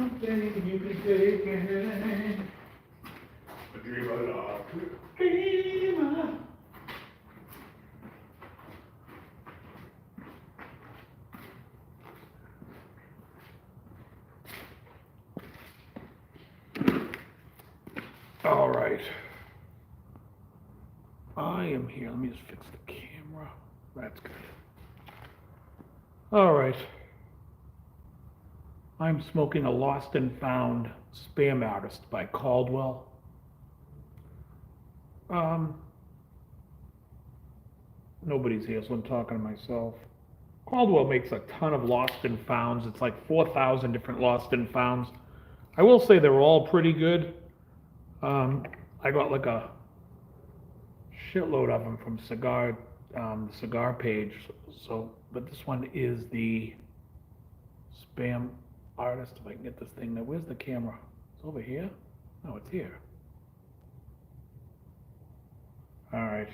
something you can take in. A dream of love. Dreamer. All right. I am here. Let me just fix the camera. That's good. All right. I'm smoking a Lost and Found Spam Artist by Caldwell. Nobody's here, so I'm talking to myself. Caldwell makes a ton of Lost and Founds. It's like 4,000 different Lost and Founds. I will say they're all pretty good. I got like a shitload of them from Cigar, the Cigar page. So, but this one is the Spam Artist. If I can get this thing there. Where's the camera? It's over here? No, it's here. All right.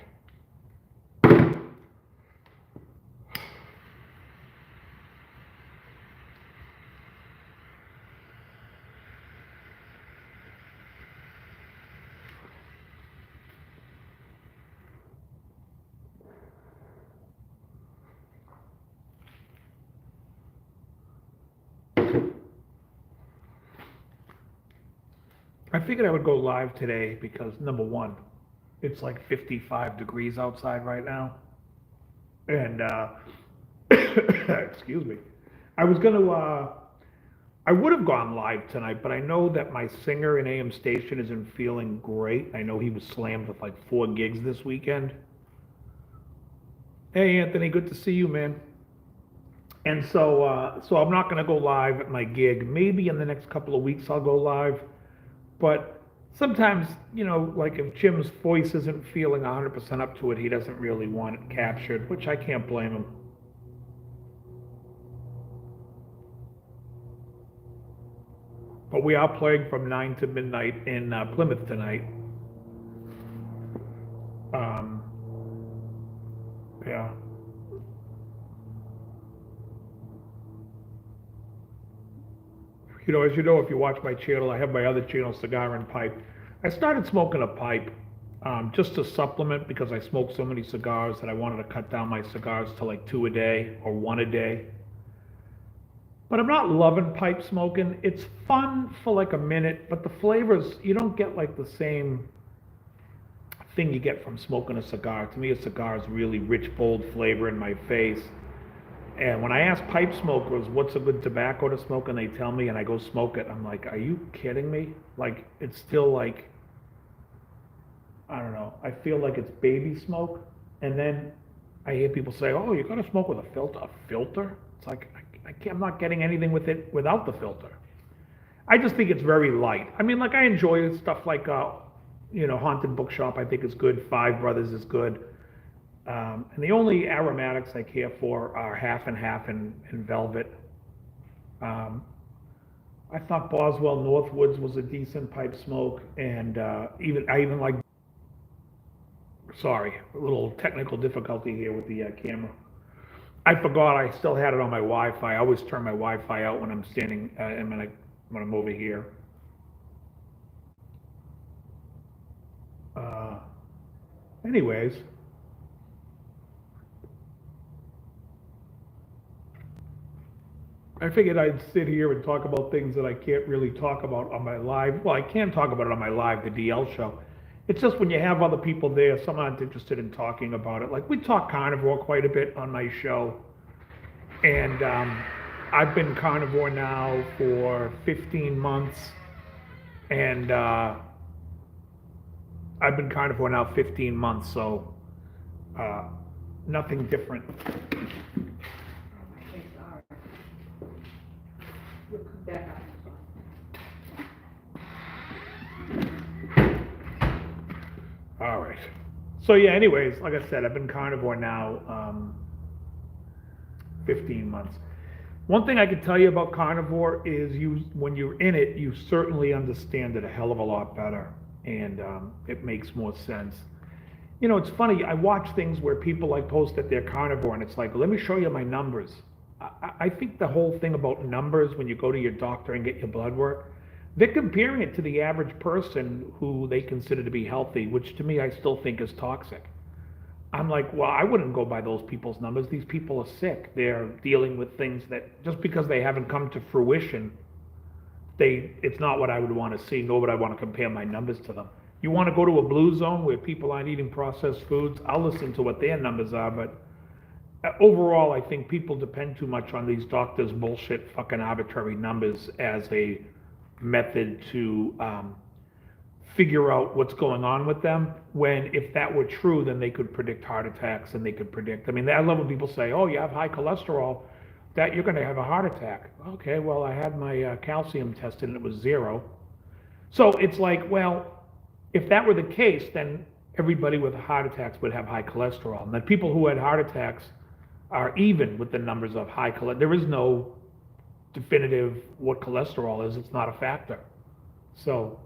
I figured I would go live today because, number one, it's like 55 degrees outside right now. And, excuse me. I was going to, I would have gone live tonight, but I know that my singer in AM station isn't feeling great. I know he was slammed with like 4 gigs this weekend. Hey, Anthony, good to see you, man. And so I'm not going to go live at my gig. Maybe in the next couple of weeks I'll go live. But sometimes, you know, like if Jim's voice isn't feeling 100% up to it, he doesn't really want it captured, which I can't blame him. But we are playing from 9 to midnight in Plymouth tonight. Yeah. You know, as you know, if you watch my channel, I have my other channel, Cigar and Pipe. I started smoking a pipe just to supplement because I smoked so many cigars that I wanted to cut down my cigars to like 2 a day or 1 a day. But I'm not loving pipe smoking. It's fun for like a minute, but the flavors, you don't get like the same thing you get from smoking a cigar. To me, a cigar is really rich, bold flavor in my face. And when I ask pipe smokers what's a good tobacco to smoke and they tell me and I go smoke it, I'm like, are you kidding me? Like, it's still like, I don't know, I feel like it's baby smoke. And then I hear people say, oh, you gotta smoke with a filter. A filter? It's like, I'm not getting anything with it without the filter. I just think it's very light. I mean, like, I enjoy stuff like, you know, Haunted Bookshop I think is good. Five Brothers is good. And the only aromatics I care for are half and half and velvet. I thought Boswell Northwoods was a decent pipe smoke, and I even like. Sorry, a little technical difficulty here with the camera. I forgot I still had it on my Wi-Fi. I always turn my Wi-Fi out when I'm standing and when I'm over here. Anyways. I figured I'd sit here and talk about things that I can't really talk about on my live. Well, I can talk about it on my live, the DL show. It's just when you have other people there, some aren't interested in talking about it. Like, we talk Carnivore quite a bit on my show. And I've been Carnivore now for 15 months. And I've been Carnivore now 15 months, so nothing different. All right. So yeah, anyways, like I said, I've been Carnivore now 15 months. One thing I can tell you about Carnivore is when you're in it, you certainly understand it a hell of a lot better, and it makes more sense. You know, it's funny, I watch things where people like post that they're Carnivore, and it's like, let me show you my numbers. I think the whole thing about numbers when you go to your doctor and get your blood work, they're comparing it to the average person who they consider to be healthy, which to me I still think is toxic. I'm like, well, I wouldn't go by those people's numbers. These people are sick. They're dealing with things that just because they haven't come to fruition, it's not what I would want to see, nor would I want to compare my numbers to them. You want to go to a blue zone where people aren't eating processed foods, I'll listen to what their numbers are, but overall, I think people depend too much on these doctors' bullshit fucking arbitrary numbers as a method to figure out what's going on with them, when if that were true, then they could predict heart attacks and they could predict, I mean, I love when people say, oh, you have high cholesterol, that you're going to have a heart attack. Okay, well, I had my calcium tested and it was 0. So it's like, well, if that were the case, then everybody with heart attacks would have high cholesterol. And the people who had heart attacks are even with the numbers of high cholesterol. There is no definitive what cholesterol is. It's not a factor. So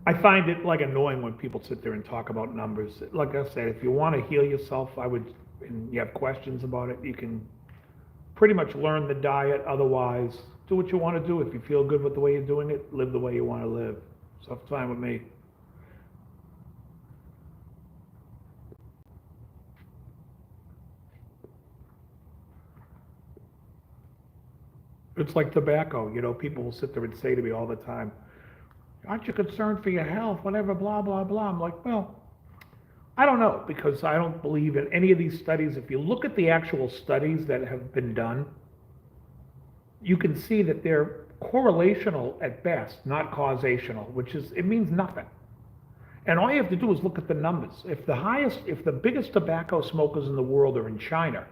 I find it like annoying when people sit there and talk about numbers. Like I said, if you want to heal yourself, and you have questions about it, you can pretty much learn the diet. Otherwise, do what you want to do. If you feel good with the way you're doing it, live the way you want to live. So it's fine with me. It's like tobacco. People will sit there and say to me all the time, aren't you concerned for your health, whatever, blah, blah, blah. I'm like, well, I don't know, because I don't believe in any of these studies. If you look at the actual studies that have been done, you can see that they're correlational at best, not causational, it means nothing. And all you have to do is look at the numbers. If the biggest tobacco smokers in the world are in China,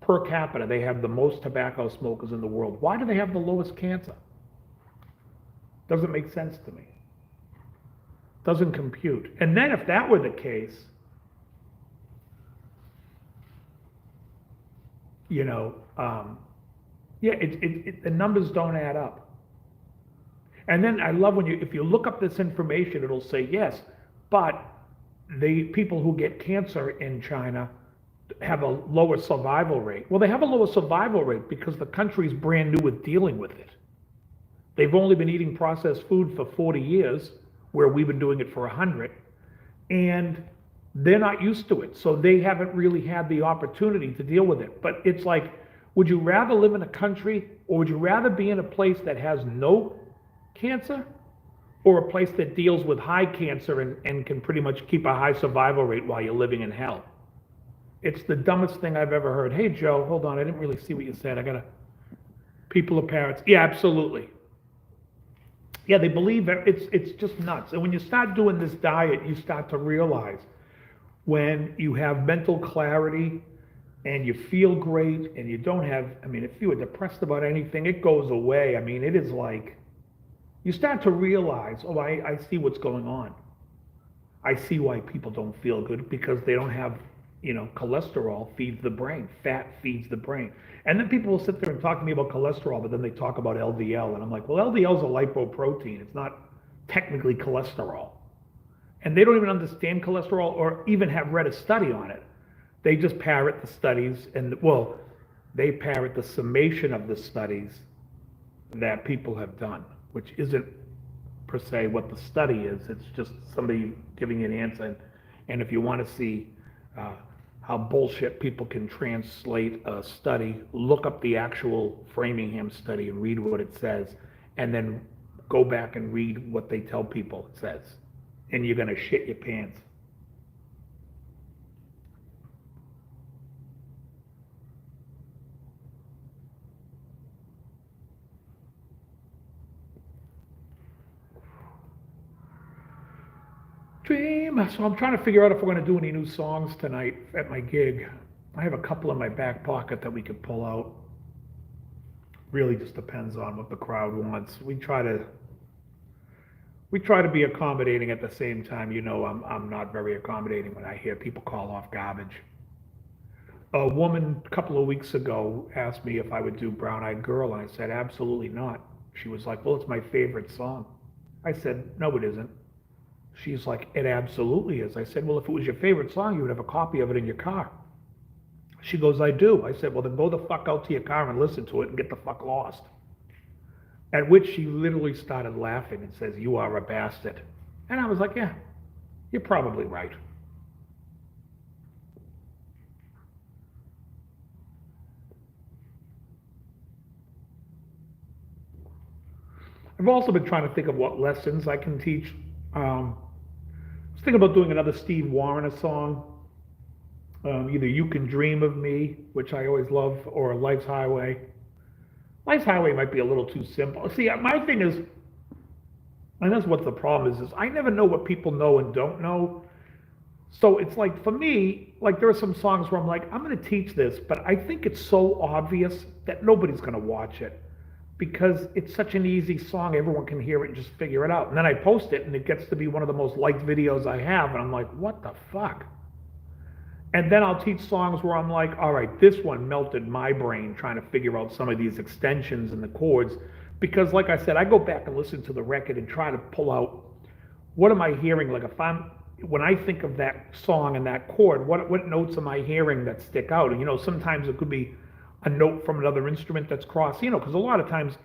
per capita, they have the most tobacco smokers in the world. Why do they have the lowest cancer? Doesn't make sense to me. Doesn't compute. And then if that were the case, the numbers don't add up. And then I love if you look up this information, it'll say, yes, but the people who get cancer in China have a lower survival rate. Well, they have a lower survival rate because the country's brand new with dealing with it. They've only been eating processed food for 40 years, where we've been doing it for 100, and they're not used to it. So they haven't really had the opportunity to deal with it. But it's like, would you rather live in a country, or would you rather be in a place that has no cancer, or a place that deals with high cancer and can pretty much keep a high survival rate while you're living in hell? It's the dumbest thing I've ever heard. Hey, Joe, hold on. I didn't really see what you said. People are parrots. Yeah, absolutely. Yeah, they believe it's just nuts. And when you start doing this diet, you start to realize when you have mental clarity and you feel great and you don't have, if you were depressed about anything, it goes away. It is like, you start to realize, oh, I see what's going on. I see why people don't feel good, because they don't have, cholesterol feeds the brain, fat feeds the brain. And then people will sit there and talk to me about cholesterol, but then they talk about LDL. And I'm like, well, LDL is a lipoprotein. It's not technically cholesterol. And they don't even understand cholesterol or even have read a study on it. They just parrot the studies they parrot the summation of the studies that people have done, which isn't per se what the study is. It's just somebody giving you an answer. And if you want to see how bullshit people can translate a study, look up the actual Framingham study and read what it says, and then go back and read what they tell people it says. And you're going to shit your pants. So I'm trying to figure out if we're going to do any new songs tonight at my gig. I have a couple in my back pocket that we could pull out. Really just depends on what the crowd wants. We try to be accommodating at the same time. I'm not very accommodating when I hear people call off garbage. A woman a couple of weeks ago asked me if I would do Brown Eyed Girl, and I said, absolutely not. She was like, well, it's my favorite song. I said, no, it isn't. She's like, it absolutely is. I said, well, if it was your favorite song, you would have a copy of it in your car. She goes, I do. I said, well, then go the fuck out to your car and listen to it and get the fuck lost. At which she literally started laughing and says, you are a bastard. And I was like, yeah, you're probably right. I've also been trying to think of what lessons I can teach. I was thinking about doing another Steve Wariner song. Either You Can Dream of Me, which I always love, or Life's Highway. Life's Highway might be a little too simple. See, my thing is, and that's what the problem is I never know what people know and don't know. So it's like, for me, like there are some songs where I'm like, I'm going to teach this, but I think it's so obvious that nobody's going to watch it because it's such an easy song. Everyone can hear it and just figure it out. And then I post it and it gets to be one of the most liked videos I have. And I'm like, what the fuck? And then I'll teach songs where I'm like, all right, this one melted my brain trying to figure out some of these extensions and the chords. Because like I said, I go back and listen to the record and try to pull out, what am I hearing? Like when I think of that song and that chord, what notes am I hearing that stick out? And sometimes it could be a note from another instrument that's crossed, because a lot of times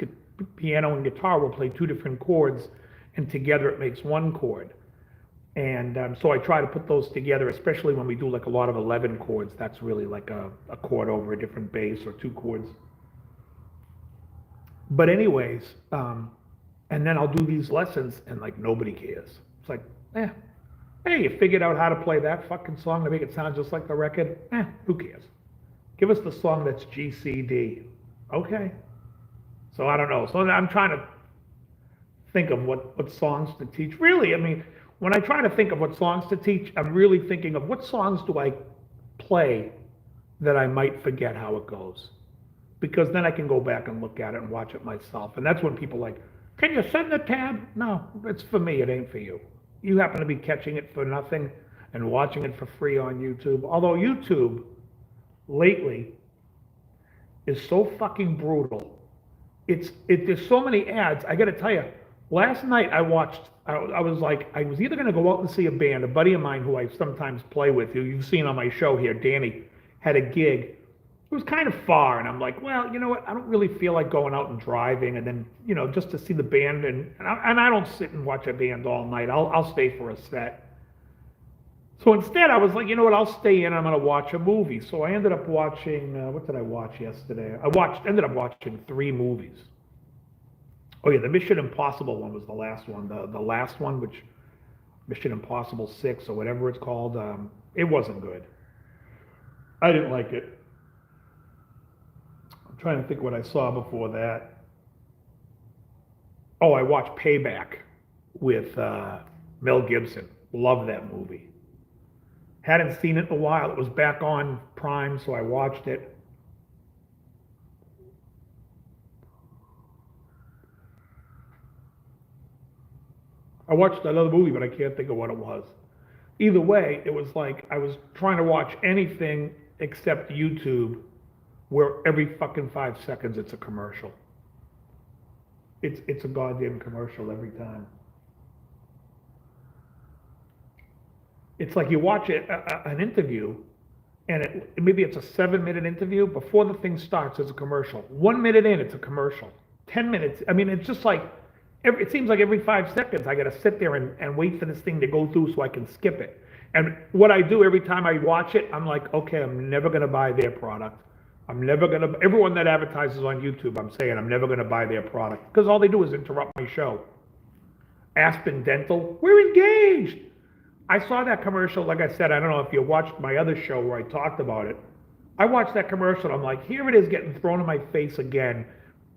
piano and guitar will play two different chords and together it makes one chord. And so I try to put those together, especially when we do like a lot of 11 chords. That's really like a chord over a different bass or two chords. But anyways, and then I'll do these lessons and like nobody cares. It's like, hey, you figured out how to play that fucking song to make it sound just like the record? Who cares? Give us the song that's G, C, D. Okay. So I don't know. So I'm trying to think of what songs to teach. Really, I mean, when I try to think of what songs to teach, I'm really thinking of what songs do I play that I might forget how it goes. Because then I can go back and look at it and watch it myself. And that's when people are like, can you send the tab? No, it's for me, it ain't for you. You happen to be catching it for nothing and watching it for free on YouTube. Although YouTube, lately, is so fucking brutal. There's so many ads. I gotta tell you, last night I was like, I was either gonna go out and see a band. A buddy of mine who I sometimes play with, who you've seen on my show here, Danny, had a gig. It was kind of far, and I'm like, well, you know what? I don't really feel like going out and driving, and then, just to see the band, and I don't sit and watch a band all night. I'll stay for a set. So instead, I was like, you know what? I'll stay in. I'm going to watch a movie. So I ended up watching. What did I watch yesterday? Ended up watching 3 movies. Oh yeah, the Mission Impossible one was the last one. The last one, which Mission Impossible 6 or whatever it's called. It wasn't good. I didn't like it. I'm trying to think what I saw before that. Oh, I watched Payback with Mel Gibson. Love that movie. Hadn't seen it in a while. It was back on Prime, so I watched it. I watched another movie, but I can't think of what it was. Either way, it was like I was trying to watch anything except YouTube, where every fucking 5 seconds it's a commercial. It's a goddamn commercial every time. It's like you watch an interview, and maybe it's a 7-minute interview. Before the thing starts, it's a commercial. 1 minute in, it's a commercial. 10 minutes. I mean, it's just like, it seems like every 5 seconds I got to sit there and wait for this thing to go through so I can skip it. And what I do every time I watch it, I'm like, okay, I'm never going to buy their product. Everyone that advertises on YouTube, I'm saying I'm never going to buy their product. Because all they do is interrupt my show. Aspen Dental, we're engaged. I saw that commercial, like I said, I don't know if you watched my other show where I talked about it. I watched that commercial, I'm like, here it is getting thrown in my face again.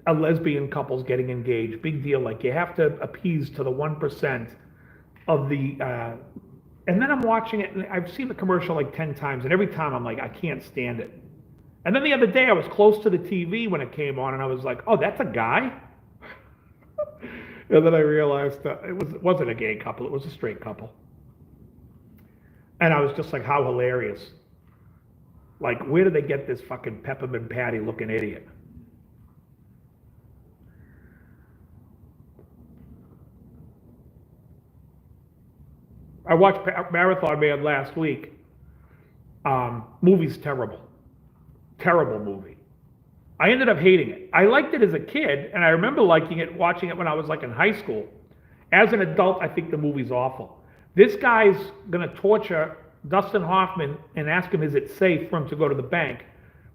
A lesbian couple's getting engaged. Big deal. Like, you have to appease to the 1% of the, and then I'm watching it, and I've seen the commercial like 10 times, and every time I'm like, I can't stand it. And then the other day, I was close to the TV when it came on, and I was like, oh, that's a guy? And then I realized it wasn't a gay couple, it was a straight couple. And I was just like, how hilarious. Like, where did they get this fucking Peppermint Patty looking idiot? I watched Marathon Man last week. Movie's terrible. Terrible movie. I ended up hating it. I liked it as a kid, and I remember liking it, watching it when I was like in high school. As an adult, I think the movie's awful. This guy's going to torture Dustin Hoffman and ask him, is it safe for him to go to the bank?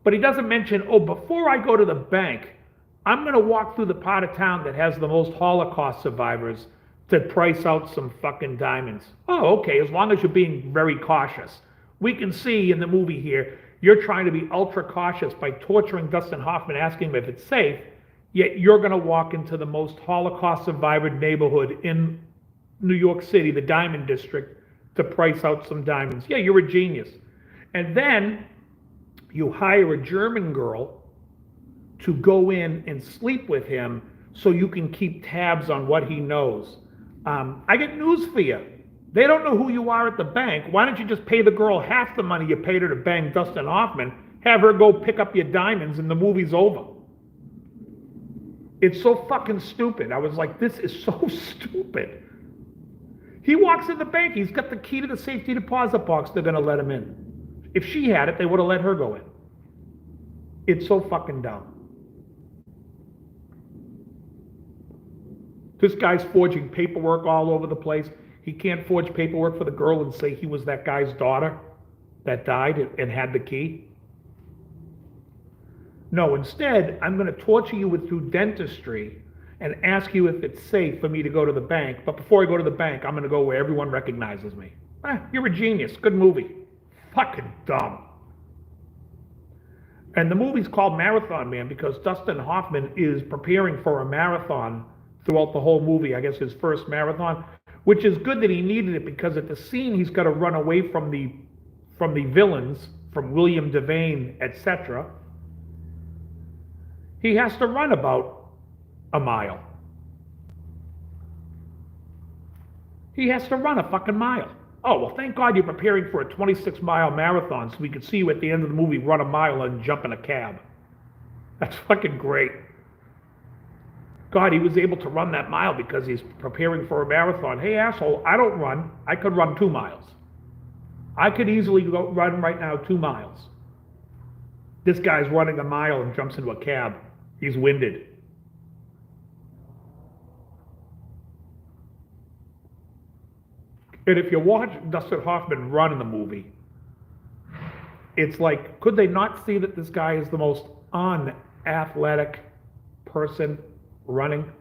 But he doesn't mention, oh, before I go to the bank, I'm going to walk through the part of town that has the most Holocaust survivors to price out some fucking diamonds. Oh, okay, as long as you're being very cautious. We can see in the movie here, you're trying to be ultra cautious by torturing Dustin Hoffman, asking him if it's safe, yet you're going to walk into the most Holocaust survivor neighborhood in New York City, the Diamond District, to price out some diamonds. Yeah, you're a genius. And then you hire a German girl to go in and sleep with him so you can keep tabs on what he knows. I get news for you. They don't know who you are at the bank. Why don't you just pay the girl half the money you paid her to bang Dustin Hoffman, have her go pick up your diamonds, and the movie's over. It's so fucking stupid. I was like, this is so stupid. He walks in the bank. He's got the key to the safety deposit box. They're going to let him in. If she had it, they would have let her go in. It's so fucking dumb. This guy's forging paperwork all over the place. He can't forge paperwork for the girl and say he was that guy's daughter that died and had the key. No, instead, I'm going to torture you through dentistry and ask you if it's safe for me to go to the bank. But before I go to the bank, I'm going to go where everyone recognizes me. You're a genius. Good movie. Fucking dumb. And the movie's called Marathon Man because Dustin Hoffman is preparing for a marathon throughout the whole movie. I guess his first marathon, which is good that he needed it because at the scene he's got to run away from the villains, from William Devane, etc. He has to run about a mile. He has to run a fucking mile. Oh, well, thank God you're preparing for a 26-mile marathon so we could see you at the end of the movie run a mile and jump in a cab. That's fucking great. God, he was able to run that mile because he's preparing for a marathon. Hey, asshole, I don't run. I could run 2 miles. I could easily go run right now 2 miles. This guy's running a mile and jumps into a cab. He's winded. And if you watch Dustin Hoffman run in the movie, it's like, could they not see that this guy is the most unathletic person running?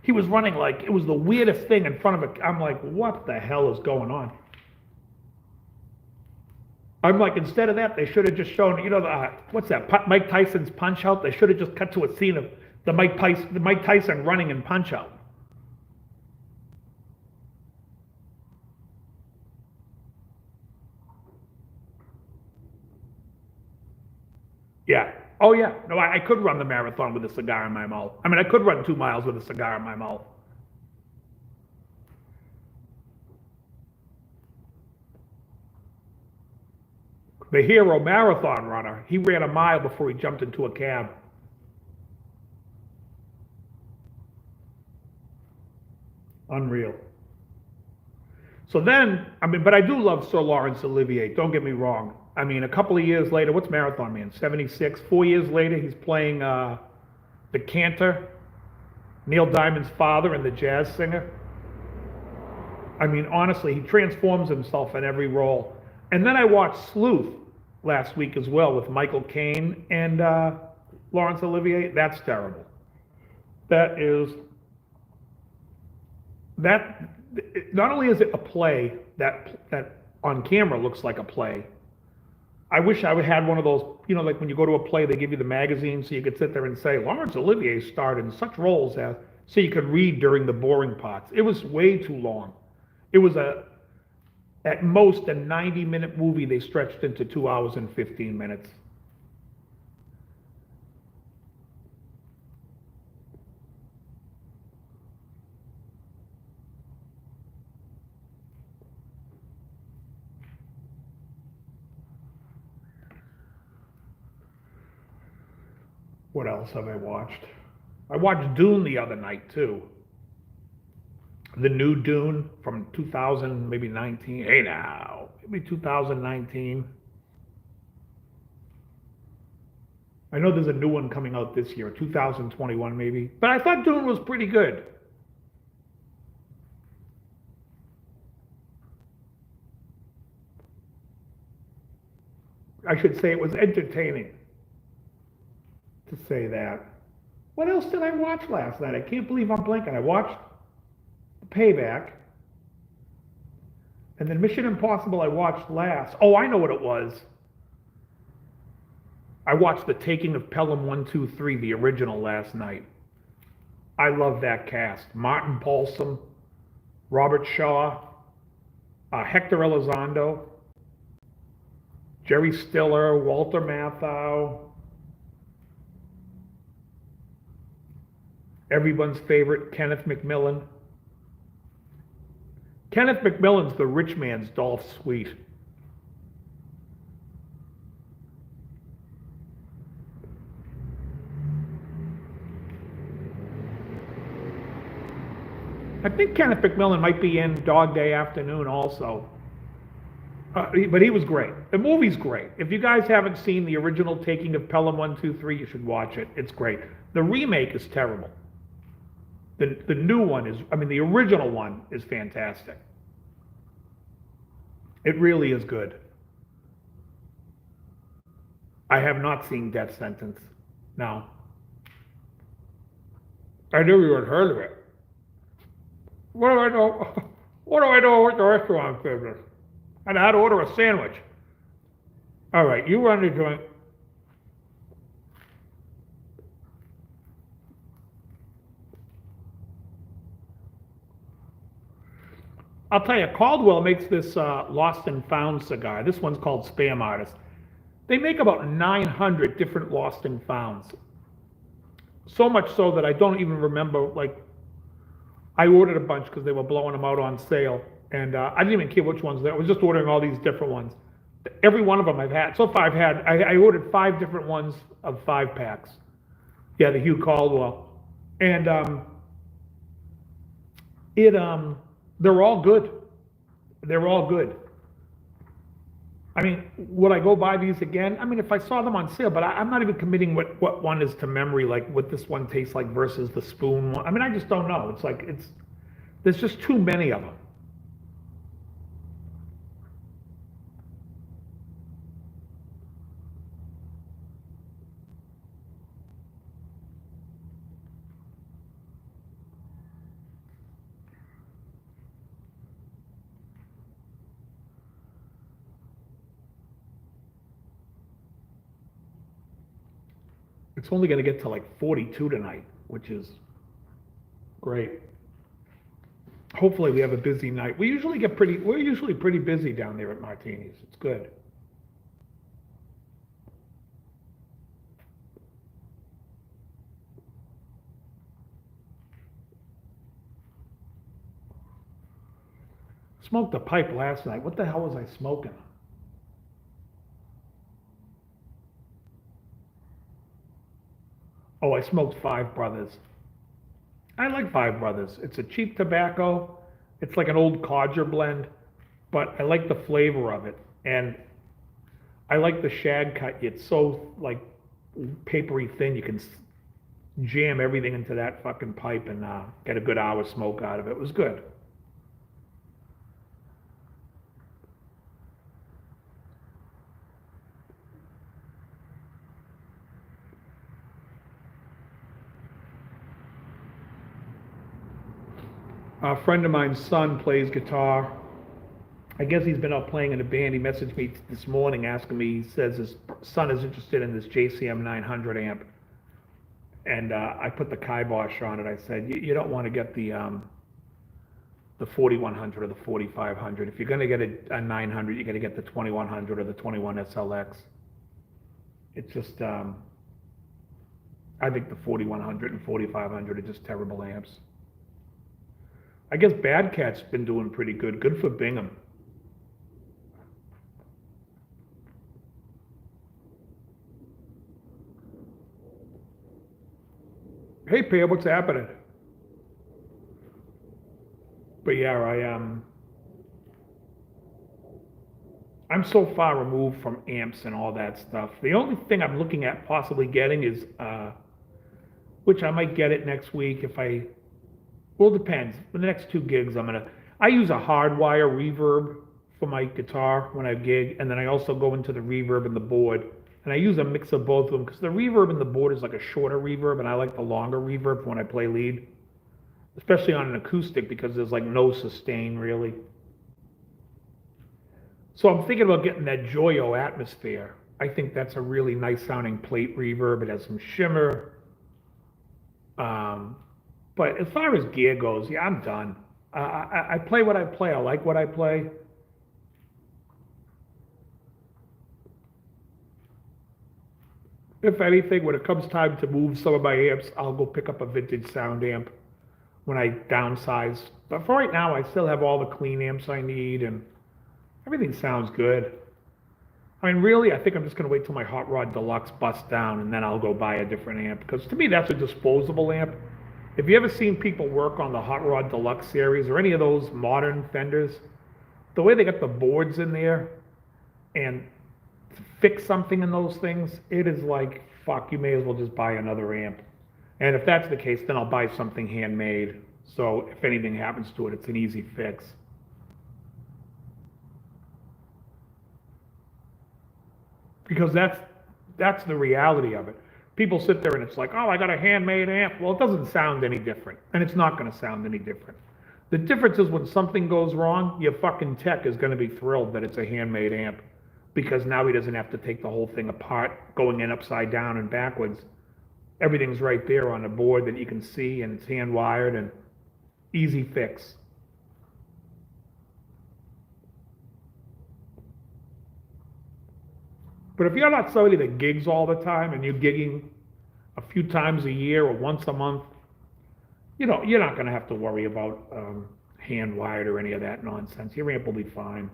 He was running like it was the weirdest thing in front of it. I'm like, what the hell is going on? I'm like, instead of that, they should have just shown, what's that, Mike Tyson's Punch Out? They should have just cut to a scene of the Mike Tyson running in Punch Out. Yeah. Oh, yeah. No, I could run the marathon with a cigar in my mouth. I mean, I could run 2 miles with a cigar in my mouth. The hero marathon runner, he ran a mile before he jumped into a cab. Unreal. So then, but I do love Sir Laurence Olivier, don't get me wrong. I mean, a couple of years later, what's Marathon Man? 76. 4 years later, he's playing the cantor, Neil Diamond's father and the jazz singer. I mean, honestly, he transforms himself in every role. And then I watched Sleuth last week as well with Michael Caine and Laurence Olivier. That's terrible. That not only is it a play that on camera looks like a play, I wish I would have had one of those, like when you go to a play, they give you the magazine so you could sit there and say, Laurence Olivier starred in such roles so you could read during the boring parts. It was way too long. It was at most a 90-minute movie they stretched into 2 hours and 15 minutes. What else have I watched? I watched Dune the other night, too. The new Dune from 2000, maybe 19. Hey now, maybe 2019. I know there's a new one coming out this year, 2021 maybe. But I thought Dune was pretty good. I should say it was entertaining to say that. What else did I watch last night? I can't believe I'm blanking. I watched Payback. And then Mission Impossible I watched last. Oh, I know what it was. I watched The Taking of Pelham 123, the original, last night. I love that cast. Martin Balsam, Robert Shaw, Hector Elizondo, Jerry Stiller, Walter Matthau, everyone's favorite, Kenneth McMillan. Kenneth McMillan's the rich man's Dolph Sweet. I think Kenneth McMillan might be in Dog Day Afternoon also. But he was great. The movie's great. If you guys haven't seen the original Taking of Pelham 123, you should watch it. It's great. The remake is terrible. The new one is, I mean, the original one is fantastic. It really is good. I have not seen Death Sentence. No. I never even heard of it. What do I know? What do I know with the restaurant business? And how to order a sandwich. All right, you run the joint. I'll tell you, Caldwell makes this Lost and Found cigar. This one's called Spam Artist. They make about 900 different Lost and Founds. So much so that I don't even remember, like, I ordered a bunch because they were blowing them out on sale. And I didn't even care which ones. I was just ordering all these different ones. Every one of them I've had. So far I ordered 5 different ones of 5 packs. Yeah, the Hugh Caldwell. And they're all good. They're all good. I mean, would I go buy these again? I mean, if I saw them on sale, but I'm not even committing what one is to memory, like what this one tastes like versus the Spoon one. I mean, I just don't know. It's like, there's just too many of them. It's only going to get to like 42 tonight, which is great. Hopefully we have a busy night. We're usually pretty busy down there at Martini's. It's good. Smoked a pipe last night. What the hell was I smoking? Oh, I smoked Five Brothers. I like Five Brothers. It's a cheap tobacco. It's like an old codger blend, but I like the flavor of it. And I like the shag cut. It's so like papery thin. You can jam everything into that fucking pipe and get a good hour smoke out of it. It was good. A friend of mine's son plays guitar. I guess he's been out playing in a band. He messaged me this morning asking me, he says his son is interested in this JCM 900 amp. And I put the kibosh on it. I said, you don't want to get the 4100 or the 4500. If you're going to get a 900, you're going to get the 2100 or the 21 SLX. It's just, I think the 4100 and 4500 are just terrible amps. I guess Bad Cat's been doing pretty good. Good for Bingham. Hey, Pear, what's happening? But yeah, I'm so far removed from amps and all that stuff. The only thing I'm looking at possibly getting is, which I might get it next week if I, well, it depends. For the next two gigs, I use a hardwire reverb for my guitar when I gig, and then I also go into the reverb in the board. And I use a mix of both of them because the reverb in the board is like a shorter reverb, and I like the longer reverb when I play lead, especially on an acoustic because there's like no sustain really. So I'm thinking about getting that Joyo Atmosphere. I think that's a really nice sounding plate reverb. It has some shimmer. Um, but as far as gear goes, yeah, I'm done. I play what I play. I like what I play. If anything, when it comes time to move some of my amps, I'll go pick up a vintage sound amp when I downsize. But for right now, I still have all the clean amps I need and everything sounds good. I mean, really, I think I'm just going to wait till my Hot Rod Deluxe busts down and then I'll go buy a different amp. Because to me, that's a disposable amp. Have you ever seen people work on the Hot Rod Deluxe series or any of those modern Fenders? The way they got the boards in there and to fix something in those things, it is like, fuck, you may as well just buy another amp. And if that's the case, then I'll buy something handmade. So if anything happens to it, it's an easy fix. Because that's the reality of it. People sit there and it's like, oh, I got a handmade amp. Well, it doesn't sound any different, and it's not going to sound any different. The difference is when something goes wrong, your fucking tech is going to be thrilled that it's a handmade amp because now he doesn't have to take the whole thing apart, going in upside down and backwards. Everything's right there on a board that you can see, and it's hand wired and easy fix. But if you're not somebody that gigs all the time and you're gigging a few times a year or once a month, you're not going to have to worry about hand wired or any of that nonsense. Your amp will be fine.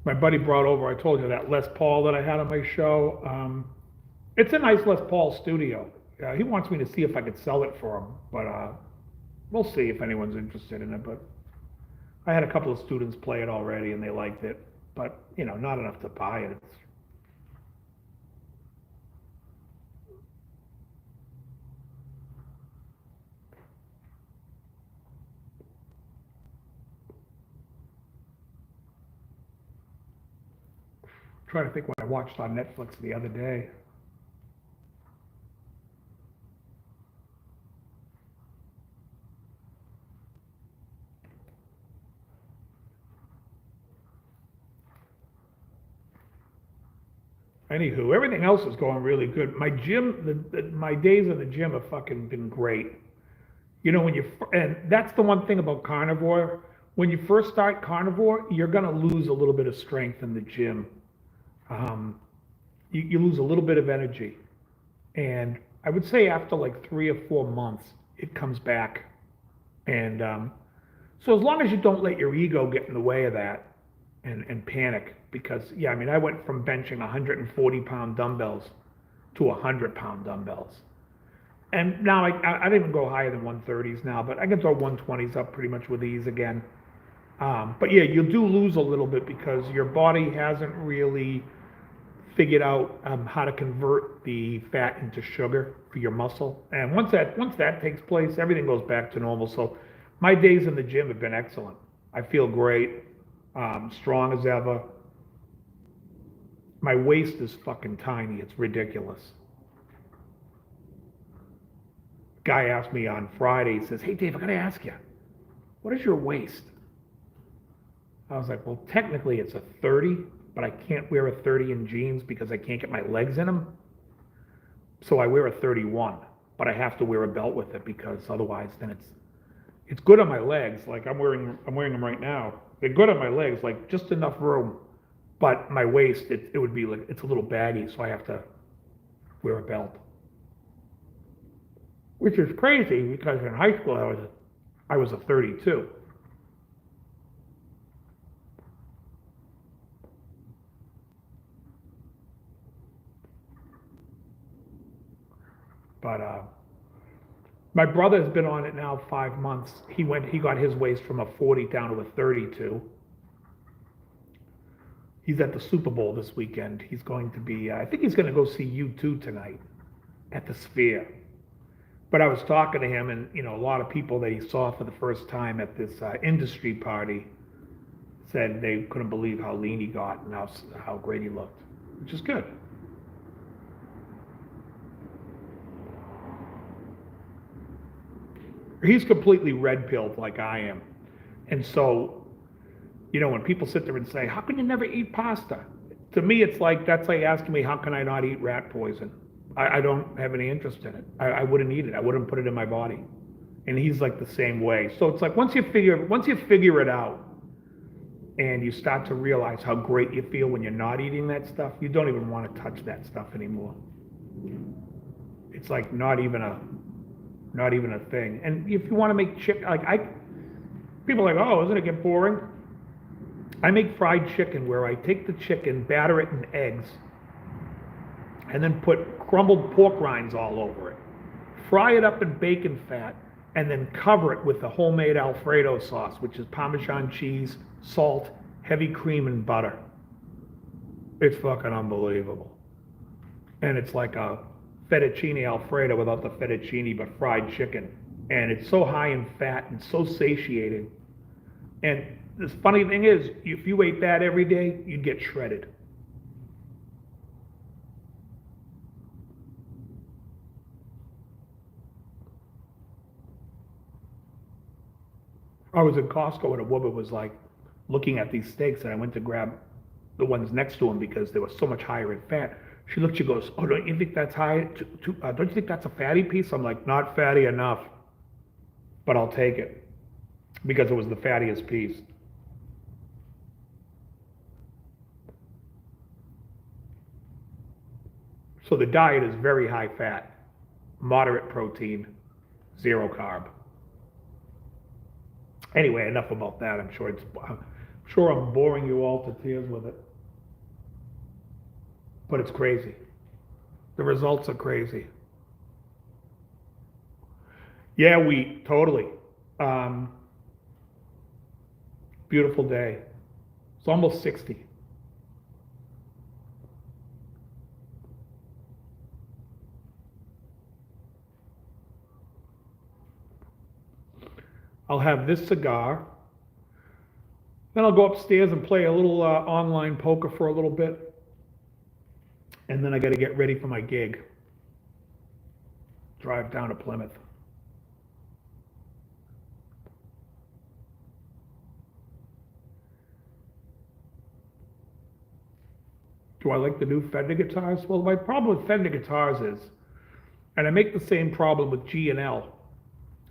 My buddy brought over, I told you, that Les Paul that I had on my show. It's a nice Les Paul studio. He wants me to see if I could sell it for him, but we'll see if anyone's interested in it. But I had a couple of students play it already, and they liked it, but not enough to buy it. I'm trying to think what I watched on Netflix the other day. Anywho, everything else is going really good. My gym, my days in the gym have fucking been great. And that's the one thing about Carnivore. When you first start Carnivore, you're gonna lose a little bit of strength in the gym. Um, you lose a little bit of energy, and I would say after like 3 or 4 months, it comes back. And so as long as you don't let your ego get in the way of that and panic, because yeah, I mean, I went from benching 140-pound dumbbells to 100-pound dumbbells. And now I don't even go higher than 130s now, but I can throw 120s up pretty much with ease again. But yeah, you do lose a little bit because your body hasn't really figured out how to convert the fat into sugar for your muscle. And once that takes place, everything goes back to normal. So my days in the gym have been excellent. I feel great, strong as ever. My waist is fucking tiny. It's ridiculous. Guy asked me on Friday, he says, hey Dave, I gotta ask you, what is your waist? I was like, well, technically it's a 30, but I can't wear a 30 in jeans because I can't get my legs in them. So I wear a 31, but I have to wear a belt with it because otherwise then it's good on my legs. Like I'm wearing them right now. They're good on my legs, like just enough room. But my waist, it would be like, it's a little baggy, so I have to wear a belt. Which is crazy because in high school I was a 32. But my brother has been on it now 5 months. He got his waist from a 40 down to a 32. He's at the Super Bowl this weekend. He's going to be, I think he's going to go see U2 tonight at the Sphere. But I was talking to him, and a lot of people that he saw for the first time at this industry party said they couldn't believe how lean he got and how great he looked, which is good. He's completely red-pilled like I am. And so, when people sit there and say, how can you never eat pasta? To me, it's like, that's like asking me, how can I not eat rat poison? I don't have any interest in it. I wouldn't eat it. I wouldn't put it in my body. And he's like the same way. So it's like, once you figure it out and you start to realize how great you feel when you're not eating that stuff, you don't even want to touch that stuff anymore. It's like not even a thing. And if you want to make chicken, people are like, oh, isn't it get boring? I make fried chicken where I take the chicken, batter it in eggs, and then put crumbled pork rinds all over it. Fry it up in bacon fat, and then cover it with the homemade Alfredo sauce, which is Parmesan cheese, salt, heavy cream, and butter. It's fucking unbelievable. And it's like a fettuccine Alfredo without the fettuccine, but fried chicken. And it's so high in fat and so satiating. And the funny thing is, if you ate that every day, you'd get shredded. I was in Costco and a woman was like looking at these steaks, and I went to grab the ones next to them because they were so much higher in fat. She looked, she goes, oh, don't you think that's high? Don't you think that's a fatty piece? I'm like, not fatty enough, but I'll take it because it was the fattiest piece. So the diet is very high fat, moderate protein, zero carb. Anyway, enough about that. I'm sure I'm boring you all to tears with it. But it's crazy. The results are crazy. Yeah, totally. Beautiful day. It's almost 60. I'll have this cigar. Then I'll go upstairs and play a little online poker for a little bit. And then I got to get ready for my gig. Drive down to Plymouth. Do I like the new Fender guitars? Well, my problem with Fender guitars is, and I make the same problem with G&L,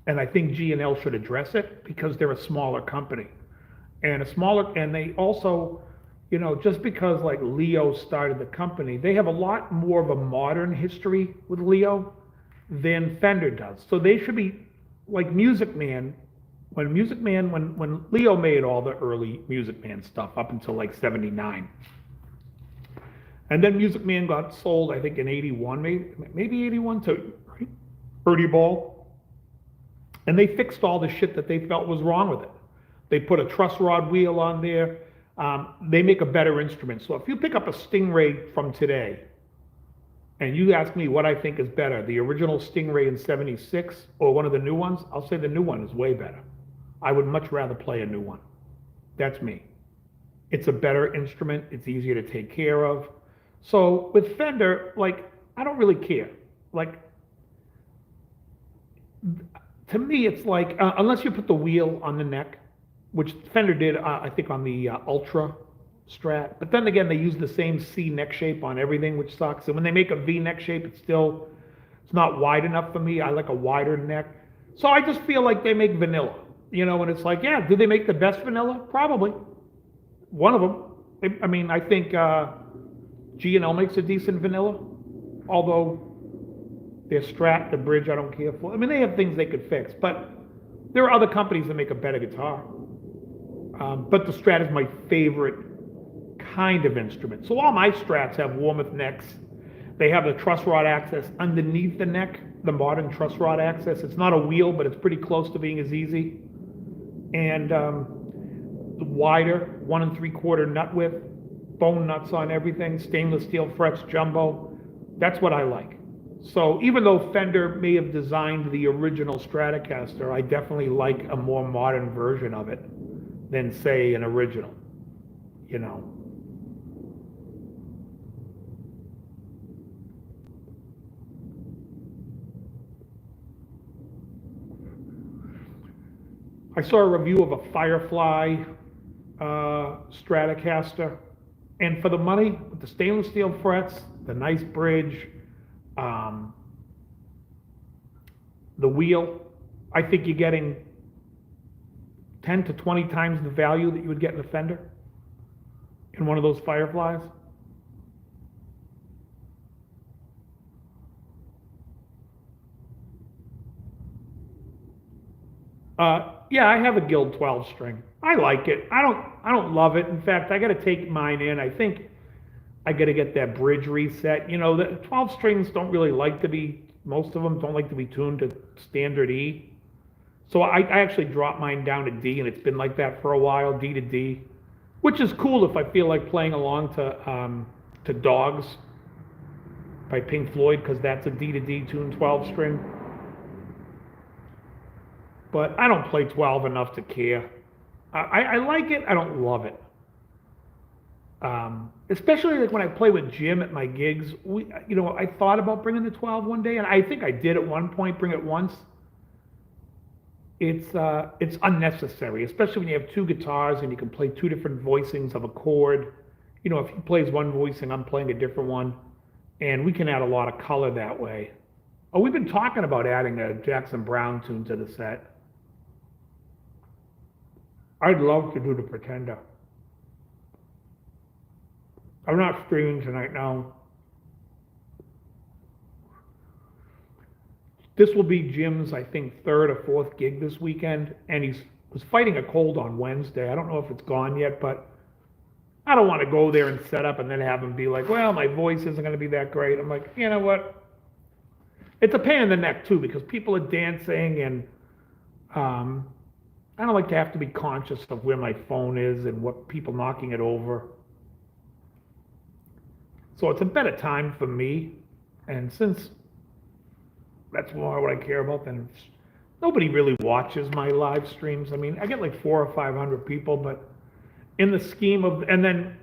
and I think G&L should address it because they're a smaller company. And they also, just because like Leo started the company, they have a lot more of a modern history with Leo than Fender does. So they should be like Music Man. When Leo made all the early Music Man stuff up until like 79. And then Music Man got sold, I think in 81, maybe 81 to Birdie Ball. And they fixed all the shit that they felt was wrong with it. They put a truss rod wheel on there. They make a better instrument. So if you pick up a Stingray from today, and you ask me what I think is better, the original Stingray in 76 or one of the new ones, I'll say the new one is way better. I would much rather play a new one. That's me. It's a better instrument. It's easier to take care of. So with Fender, I don't really care. To me, it's like, unless you put the wheel on the neck, which Fender did, I think, on the Ultra Strat. But then again, they use the same C neck shape on everything, which sucks. And when they make a V neck shape, it's not wide enough for me. I like a wider neck. So I just feel like they make vanilla, and it's like, yeah, do they make the best vanilla? Probably. One of them. I think G&L makes a decent vanilla, although their Strat, the bridge, I don't care for. They have things they could fix, but there are other companies that make a better guitar. But the Strat is my favorite kind of instrument. So all my Strats have Warmoth necks. They have the truss rod access underneath the neck, the modern truss rod access. It's not a wheel, but it's pretty close to being as easy. And the wider, 1 3/4 nut width, bone nuts on everything, stainless steel frets, jumbo. That's what I like. So even though Fender may have designed the original Stratocaster, I definitely like a more modern version of it than, say, an original, you know. I saw a review of a Firefly Stratocaster, and for the money, with the stainless steel frets, the nice bridge, the wheel, I think you're getting 10 to 20 times the value that you would get in a Fender in one of those Fireflies. Yeah, I have a Guild 12 string. I like it. I don't love it. In fact, I got to take mine in. I think I got to get that bridge reset. You know, the 12 strings don't really like to be, most of them don't like to be tuned to standard E. So I actually dropped mine down to D, and it's been like that for a while, D to D, which is cool if I feel like playing along to Dogs by Pink Floyd, because that's a D to D tuned 12 string. But I don't play 12 enough to care. I like it, I don't love it. Especially like when I play with Jim at my gigs. I thought about bringing the 12 one day, and I think I did at one point bring it once. It's unnecessary, especially when you have two guitars and you can play two different voicings of a chord. You know, if he plays one voicing, I'm playing a different one, and we can add a lot of color that way. Oh, we've been talking about adding a Jackson Browne tune to the set. I'd love to do the Pretender. I'm not streaming tonight now. This will be Jim's, I think, 3rd or 4th gig this weekend, and he was fighting a cold on Wednesday. I don't know if it's gone yet, but I don't want to go there and set up and then have him be like, well, my voice isn't going to be that great. I'm like, you know what? It's a pain in the neck, too, because people are dancing, and I don't like to have to be conscious of where my phone is and what people knocking it over. So it's a better time for me, and since that's more what I care about, then nobody really watches my live streams. I mean, I get like 400 or 500 people, but in the scheme of, and then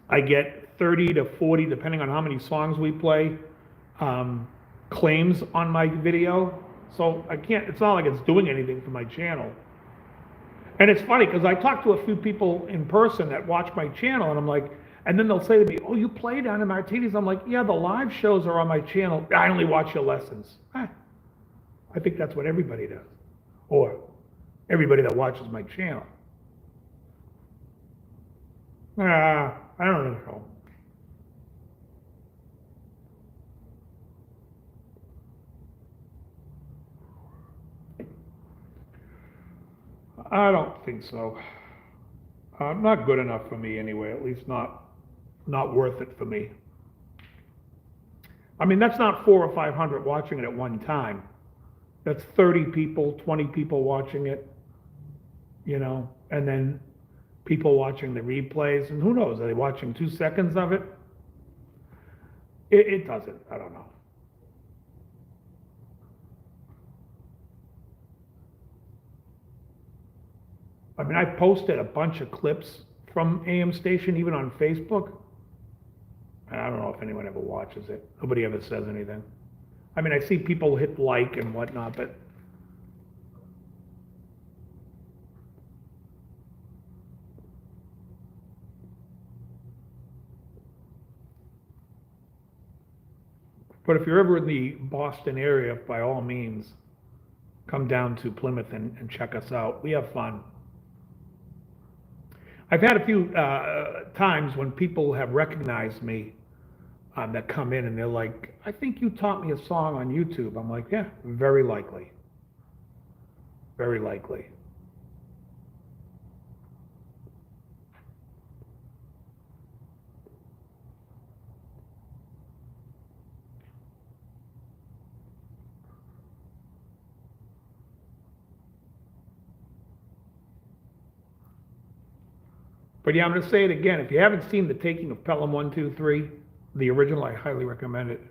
I get 30 to 40, depending on how many songs we play, claims on my video. So I can't, it's not like it's doing anything for my channel. And it's funny because I talk to a few people in person that watch my channel, and I'm like, and then they'll say to me, oh, you play down in Martinis? I'm like, yeah, the live shows are on my channel. I only watch your lessons. I think that's what everybody does. Or everybody that watches my channel. I don't know. I don't think so. Not good enough for me anyway, at least not worth it for me. I mean, that's not 400 or 500 watching it at one time. That's 30 people, 20 people watching it, you know, and then people watching the replays, and who knows, are they watching 2 seconds of it? It doesn't, I don't know. I mean, I posted a bunch of clips from AM Station, even on Facebook. I don't know if anyone ever watches it. Nobody ever says anything. I mean, I see people hit like and whatnot, but if you're ever in the Boston area, by all means, come down to Plymouth and check us out. We have fun. I've had a few times when people have recognized me that come in and they're like, I think you taught me a song on YouTube. I'm like, yeah, very likely. Very likely. But yeah, I'm going to say it again. If you haven't seen The Taking of Pelham 123, the original, I highly recommend it.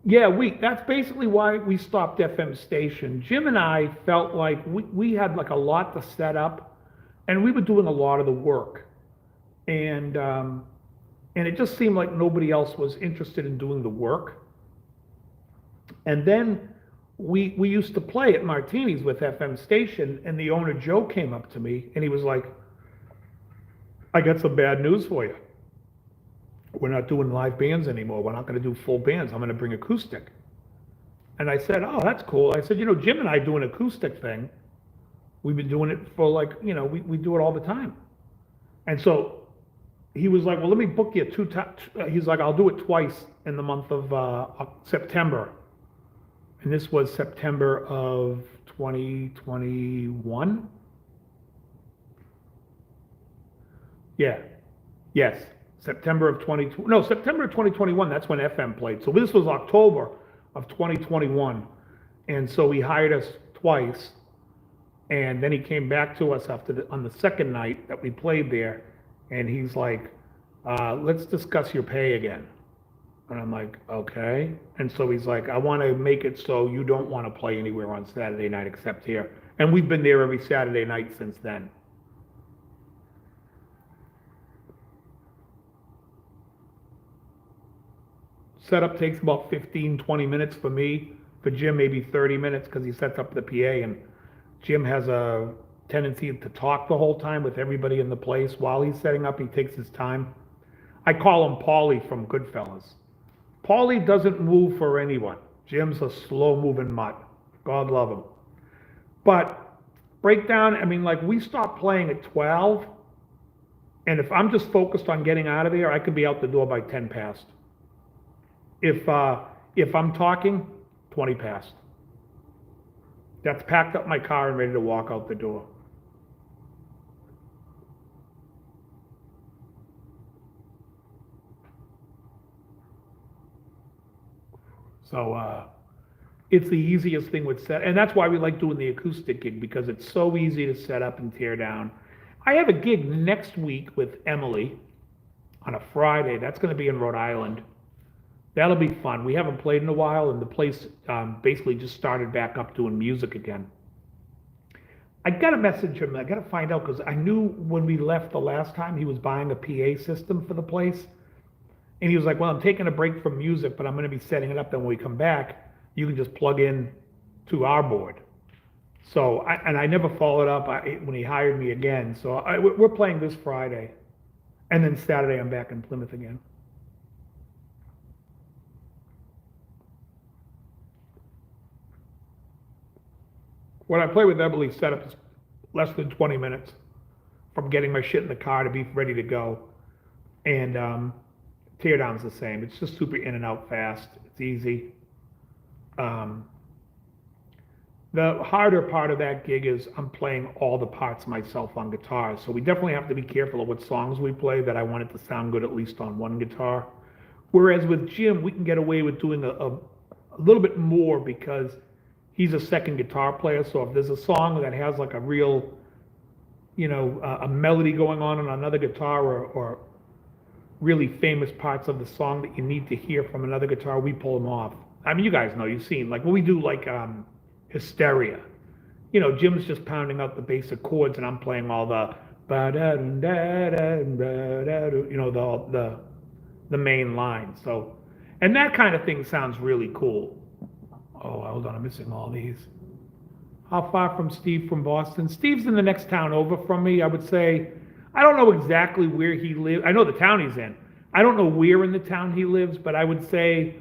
Yeah, that's basically why we stopped FM station. Jim and I felt like we had like a lot to set up, and we were doing a lot of the work. And and it just seemed like nobody else was interested in doing the work. And then we used to play at Martini's with FM station, and the owner Joe came up to me and he was like, "I got some bad news for you. We're not doing live bands anymore. We're not going to do full bands. I'm going to bring acoustic." And I said, "Oh, that's cool." I said, "You know, Jim and I do an acoustic thing. We've been doing it for like, you know, we do it all the time." And so he was like, "Well, let me book you two times." He's like, "I'll do it twice in the month of September." And this was September of 2021. Yeah. Yes. September of 2020. No, September of 2021. That's when FM played. So this was October of 2021. And so he hired us twice. And then he came back to us on the second night that we played there. And he's like, "Let's discuss your pay again." And I'm like, "Okay." And so he's like, "I want to make it so you don't want to play anywhere on Saturday night except here." And we've been there every Saturday night since then. Setup takes about 15, 20 minutes for me. For Jim, maybe 30 minutes because he sets up the PA. And Jim has a tendency to talk the whole time with everybody in the place. While he's setting up, he takes his time. I call him Paulie from Goodfellas. Paulie doesn't move for anyone. Jim's a slow moving mutt. God love him. But breakdown, I mean, like we stopped playing at 12. And if I'm just focused on getting out of there, I could be out the door by 10 past. If I'm talking, 20 past. That's packed up my car and ready to walk out the door. So it's the easiest thing with set, and that's why we like doing the acoustic gig because it's so easy to set up and tear down. I have a gig next week with Emily on a Friday. That's going to be in Rhode Island. That'll be fun. We haven't played in a while, and the place basically just started back up doing music again. I got to message him. I got to find out because I knew when we left the last time he was buying a PA system for the place. And he was like, "Well, I'm taking a break from music, but I'm going to be setting it up. Then when we come back, you can just plug in to our board." So, I never followed up when he hired me again. So we're playing this Friday. And then Saturday, I'm back in Plymouth again. When I play with Emily, setup is less than 20 minutes from getting my shit in the car to be ready to go. And teardown's the same. It's just super in and out fast. It's easy. Um, the harder part of that gig is I'm playing all the parts myself on guitar. So we definitely have to be careful of what songs we play that I want it to sound good at least on one guitar. Whereas with Jim, we can get away with doing a little bit more because he's a second guitar player. So if there's a song that has like a real, you know, a melody going on another guitar or really famous parts of the song that you need to hear from another guitar, we pull them off. I mean, you guys know, you've seen, like when we do like Hysteria, you know, Jim's just pounding out the basic chords and I'm playing all the, you know, the main line. So, and that kind of thing sounds really cool. Oh, hold on, I'm missing all these. How far from Steve from Boston? Steve's in the next town over from me, I would say. I don't know exactly where he lives. I know the town he's in. I don't know where in the town he lives, but I would say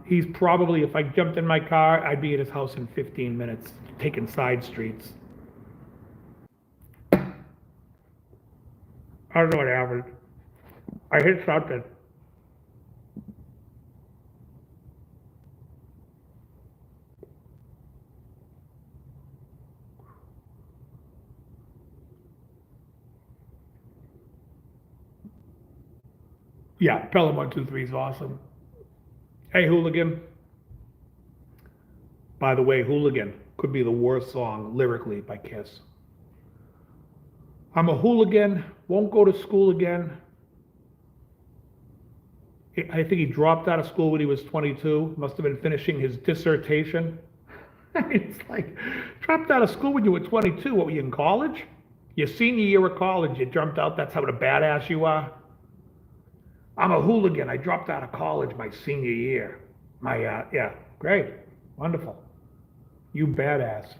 he's probably, if I jumped in my car, I'd be at his house in 15 minutes, taking side streets. I don't know what happened. I hit something. Yeah, Pelham 123 is awesome. Hey, Hooligan. By the way, Hooligan could be the worst song lyrically by Kiss. I'm a hooligan, won't go to school again. I think he dropped out of school when he was 22. Must have been finishing his dissertation. It's like, dropped out of school when you were 22. What were you in college? Your senior year of college, you jumped out. That's how the badass you are. I'm a hooligan. I dropped out of college my senior year. Yeah, great, wonderful. You badass.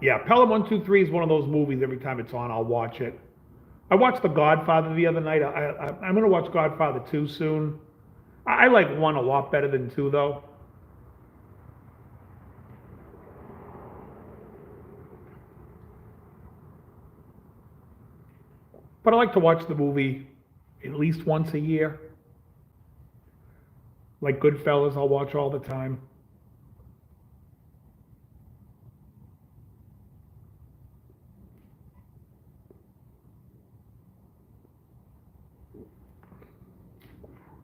Yeah, Pelham 123 is one of those movies. Every time it's on, I'll watch it. I watched The Godfather the other night. I'm going to watch Godfather 2 soon. I like 1 a lot better than 2, though. But I like to watch the movie at least once a year. Like Goodfellas, I'll watch all the time.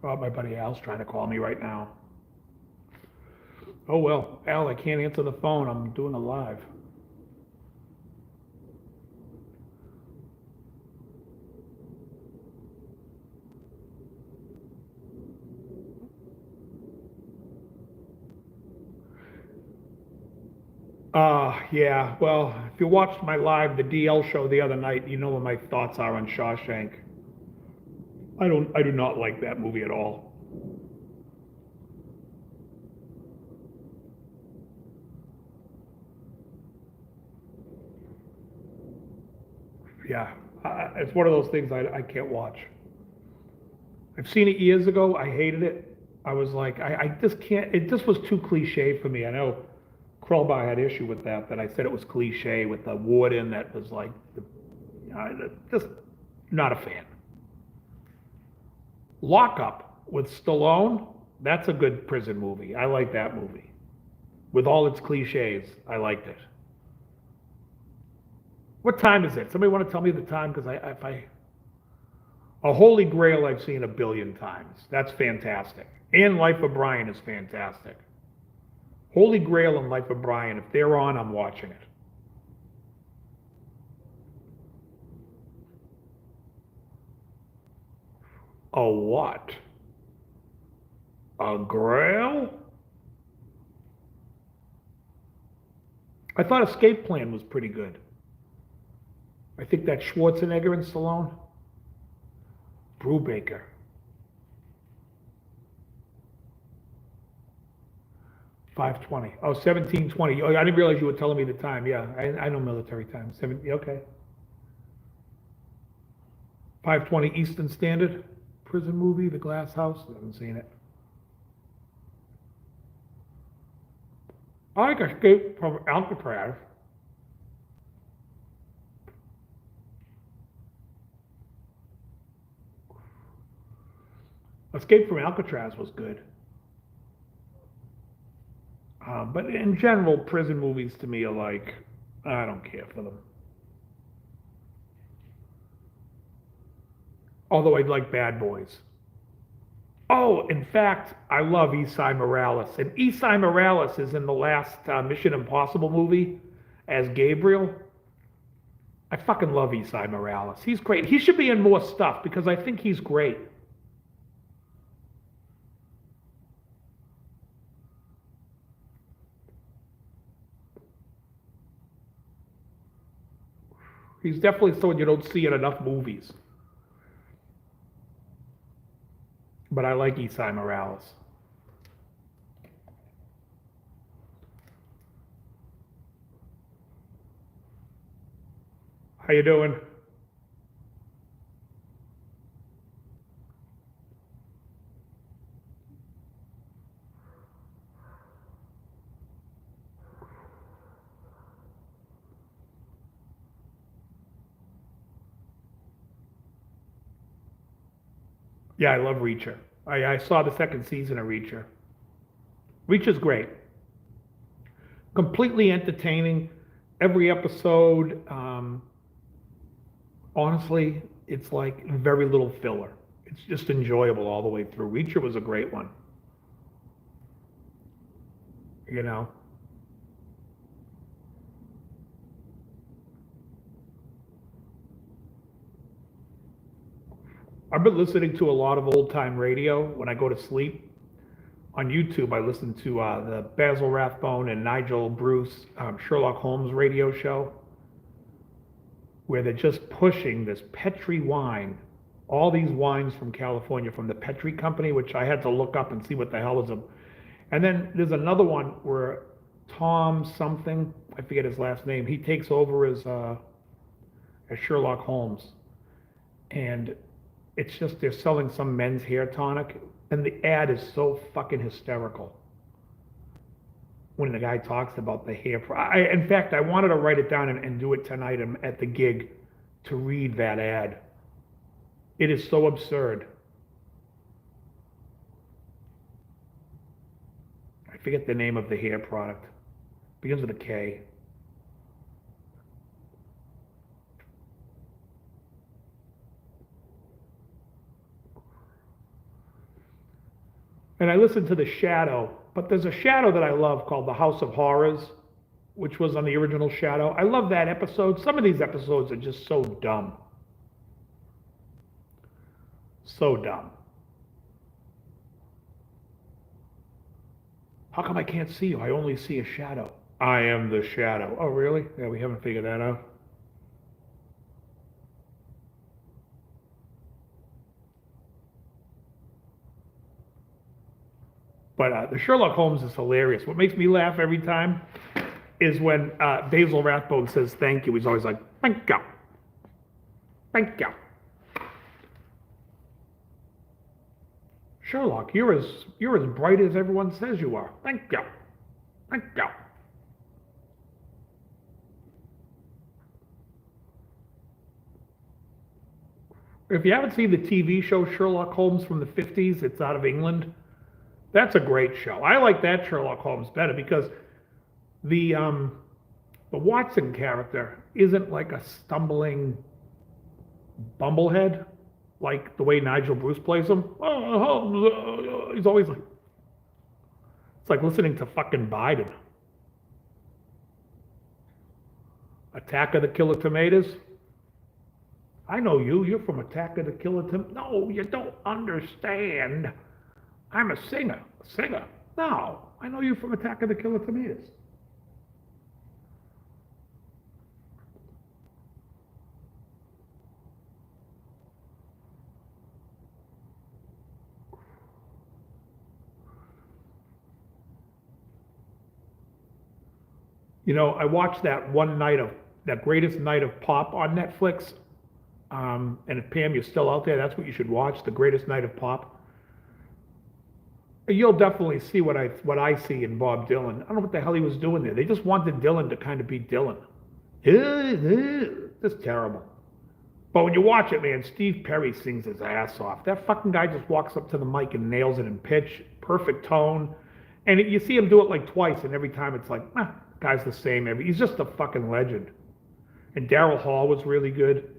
Oh, my buddy Al's trying to call me right now. Oh, well, Al, I can't answer the phone. I'm doing a live. Yeah, well, if you watched my live, the DL show the other night, you know what my thoughts are on Shawshank. I do not like that movie at all. Yeah, it's one of those things I can't watch. I've seen it years ago. I hated it. I was like, I just can't. It just was too cliche for me. I know Krellbar had issue with that I said it was cliche with the warden that was like, just not a fan. Lockup with Stallone, that's a good prison movie. I like that movie. With all its cliches, I liked it. What time is it? Somebody want to tell me the time? Because a Holy Grail I've seen a billion times. That's fantastic. And Life of Brian is fantastic. Holy Grail and Life of Brian, if they're on, I'm watching it. A what? A Grail? I thought Escape Plan was pretty good. I think that Schwarzenegger and Stallone. Brubaker. $5:20. Oh, 17:20. Oh, I didn't realize you were telling me the time. Yeah, I know military time. Okay. 5:20 Eastern Standard. Prison movie, The Glass House. I haven't seen it. I like Escape from Alcatraz. Escape from Alcatraz was good. But in general, prison movies to me are like, I don't care for them. Although I'd like Bad Boys. Oh, in fact, I love Esai Morales. And Esai Morales is in the last Mission Impossible movie as Gabriel. I fucking love Esai Morales. He's great. He should be in more stuff because I think he's great. He's definitely someone you don't see in enough movies. But I like Esai Morales. How you doing? Yeah, I love Reacher. I saw the second season of Reacher. Reach is great. Completely entertaining. Every episode, honestly, it's like very little filler. It's just enjoyable all the way through. Reacher was a great one. You know, I've been listening to a lot of old time radio when I go to sleep. On YouTube, I listen to the Basil Rathbone and Nigel Bruce Sherlock Holmes radio show, where they're just pushing this Petri wine, all these wines from California from the Petri Company, which I had to look up and see what the hell is a. And then there's another one where Tom something, I forget his last name, he takes over as Sherlock Holmes, and it's just they're selling some men's hair tonic, and the ad is so fucking hysterical when the guy talks about the hair. In fact, I wanted to write it down and do it tonight at the gig to read that ad. It is so absurd. I forget the name of the hair product. Begins with a K. And I listened to The Shadow, but there's a Shadow that I love called The House of Horrors, which was on the original Shadow. I love that episode. Some of these episodes are just so dumb. So dumb. How come I can't see you? I only see a shadow. I am the shadow. Oh, really? Yeah, we haven't figured that out. But the Sherlock Holmes is hilarious. What makes me laugh every time is when Basil Rathbone says thank you. He's always like, thank you. Thank you. Sherlock, you're as bright as everyone says you are. Thank you. Thank you. If you haven't seen the TV show Sherlock Holmes from the 50s, it's out of England. That's a great show. I like that Sherlock Holmes better because the Watson character isn't like a stumbling bumblehead like the way Nigel Bruce plays him. He's always like, it's like listening to fucking Biden. Attack of the Killer Tomatoes. I know you. You're from Attack of the Killer Tomatoes. No, you don't understand. I'm a singer. A singer? No, I know you from Attack of the Killer Tomatoes. You know, I watched that Greatest Night of Pop on Netflix. And if Pam, you're still out there, that's what you should watch, The Greatest Night of Pop. You'll definitely see what I see in Bob Dylan. I don't know what the hell he was doing there. They just wanted Dylan to kind of be Dylan. That's terrible. But when you watch it, man, Steve Perry sings his ass off. That fucking guy just walks up to the mic and nails it in pitch, perfect tone. And you see him do it like twice, and every time it's like, guy's the same. He's just a fucking legend. And Daryl Hall was really good.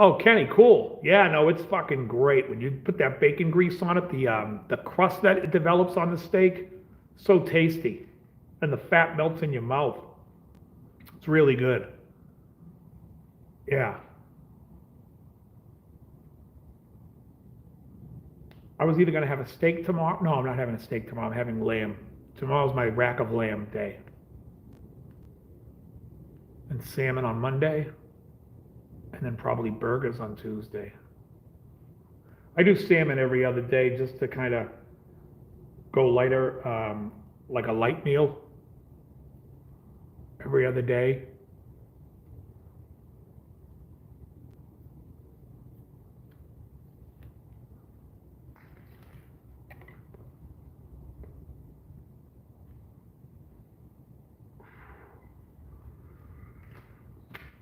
Oh, Kenny, cool. Yeah, no, it's fucking great. When you put that bacon grease on it, the crust that it develops on the steak, so tasty. And the fat melts in your mouth. It's really good. Yeah. I was either going to have a steak tomorrow. No, I'm not having a steak tomorrow. I'm having lamb. Tomorrow's my rack of lamb day. And salmon on Monday. And then probably burgers on Tuesday. I do salmon every other day just to kind of go lighter, like a light meal every other day.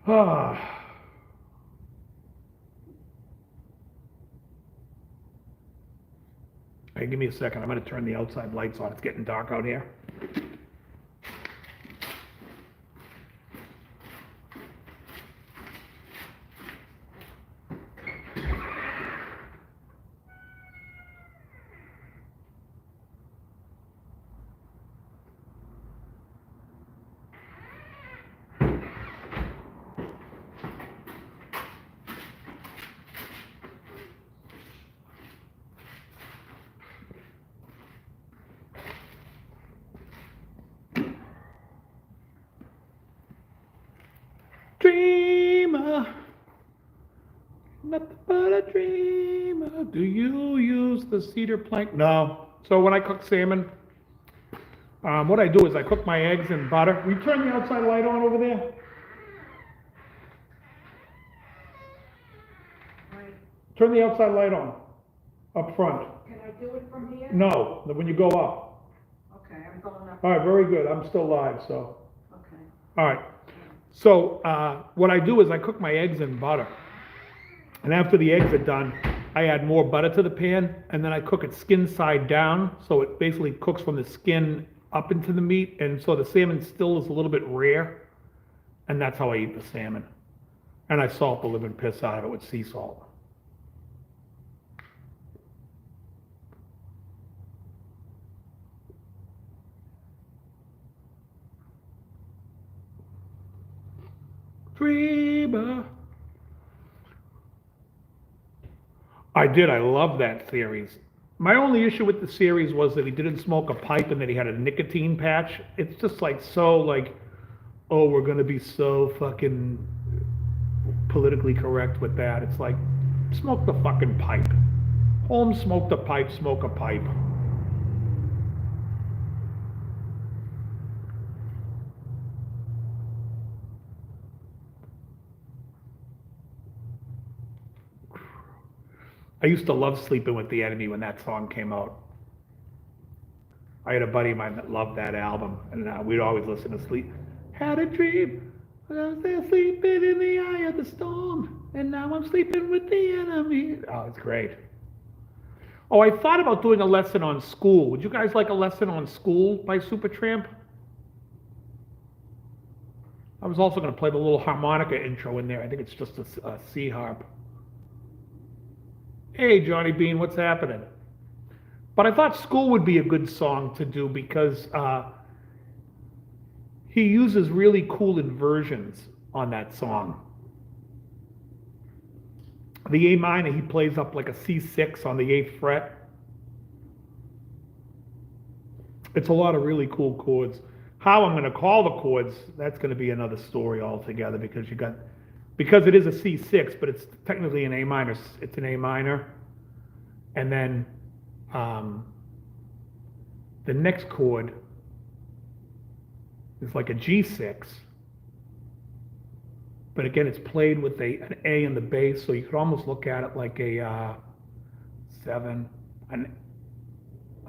Ah. Hey, give me a second. I'm going to turn the outside lights on. It's getting dark out here. Dreamer, nothing but a dreamer. Do you use the cedar plank? No. So when I cook salmon, what I do is I cook my eggs in butter. Will you turn the outside light on over there? Right. Turn the outside light on, up front. Can I do it from here? No, when you go up. Okay, I'm going up. All right, very good. I'm still live, so. Okay. All right. So what I do is I cook my eggs in butter. And after the eggs are done, I add more butter to the pan, and then I cook it skin side down, so it basically cooks from the skin up into the meat, and so the salmon still is a little bit rare, and that's how I eat the salmon. And I salt the living piss out of it with sea salt. Dreamer. I did. I love that series. My only issue with the series was that he didn't smoke a pipe and that he had a nicotine patch. It's just like so like, oh, we're gonna be so fucking politically correct with that. It's like, smoke the fucking pipe. Holmes smoked a pipe, smoke a pipe. I used to love Sleeping with the Enemy when that song came out. I had a buddy of mine that loved that album, and we'd always listen to Sleep. Had a dream, I was there sleeping in the eye of the storm, and now I'm sleeping with the enemy. Oh, it's great. Oh, I thought about doing a lesson on School. Would you guys like a lesson on School by Supertramp? I was also going to play the little harmonica intro in there. I think it's just a C harp. Hey, Johnny Bean, what's happening? But I thought School would be a good song to do because he uses really cool inversions on that song. The A minor, he plays up like a C6 on the 8th fret. It's a lot of really cool chords. How I'm going to call the chords, that's going to be another story altogether because because it is a C6, but it's technically an A minor. It's an A minor. And then the next chord is like a G6. But again, it's played with an A in the bass, so you could almost look at it like a 7, like an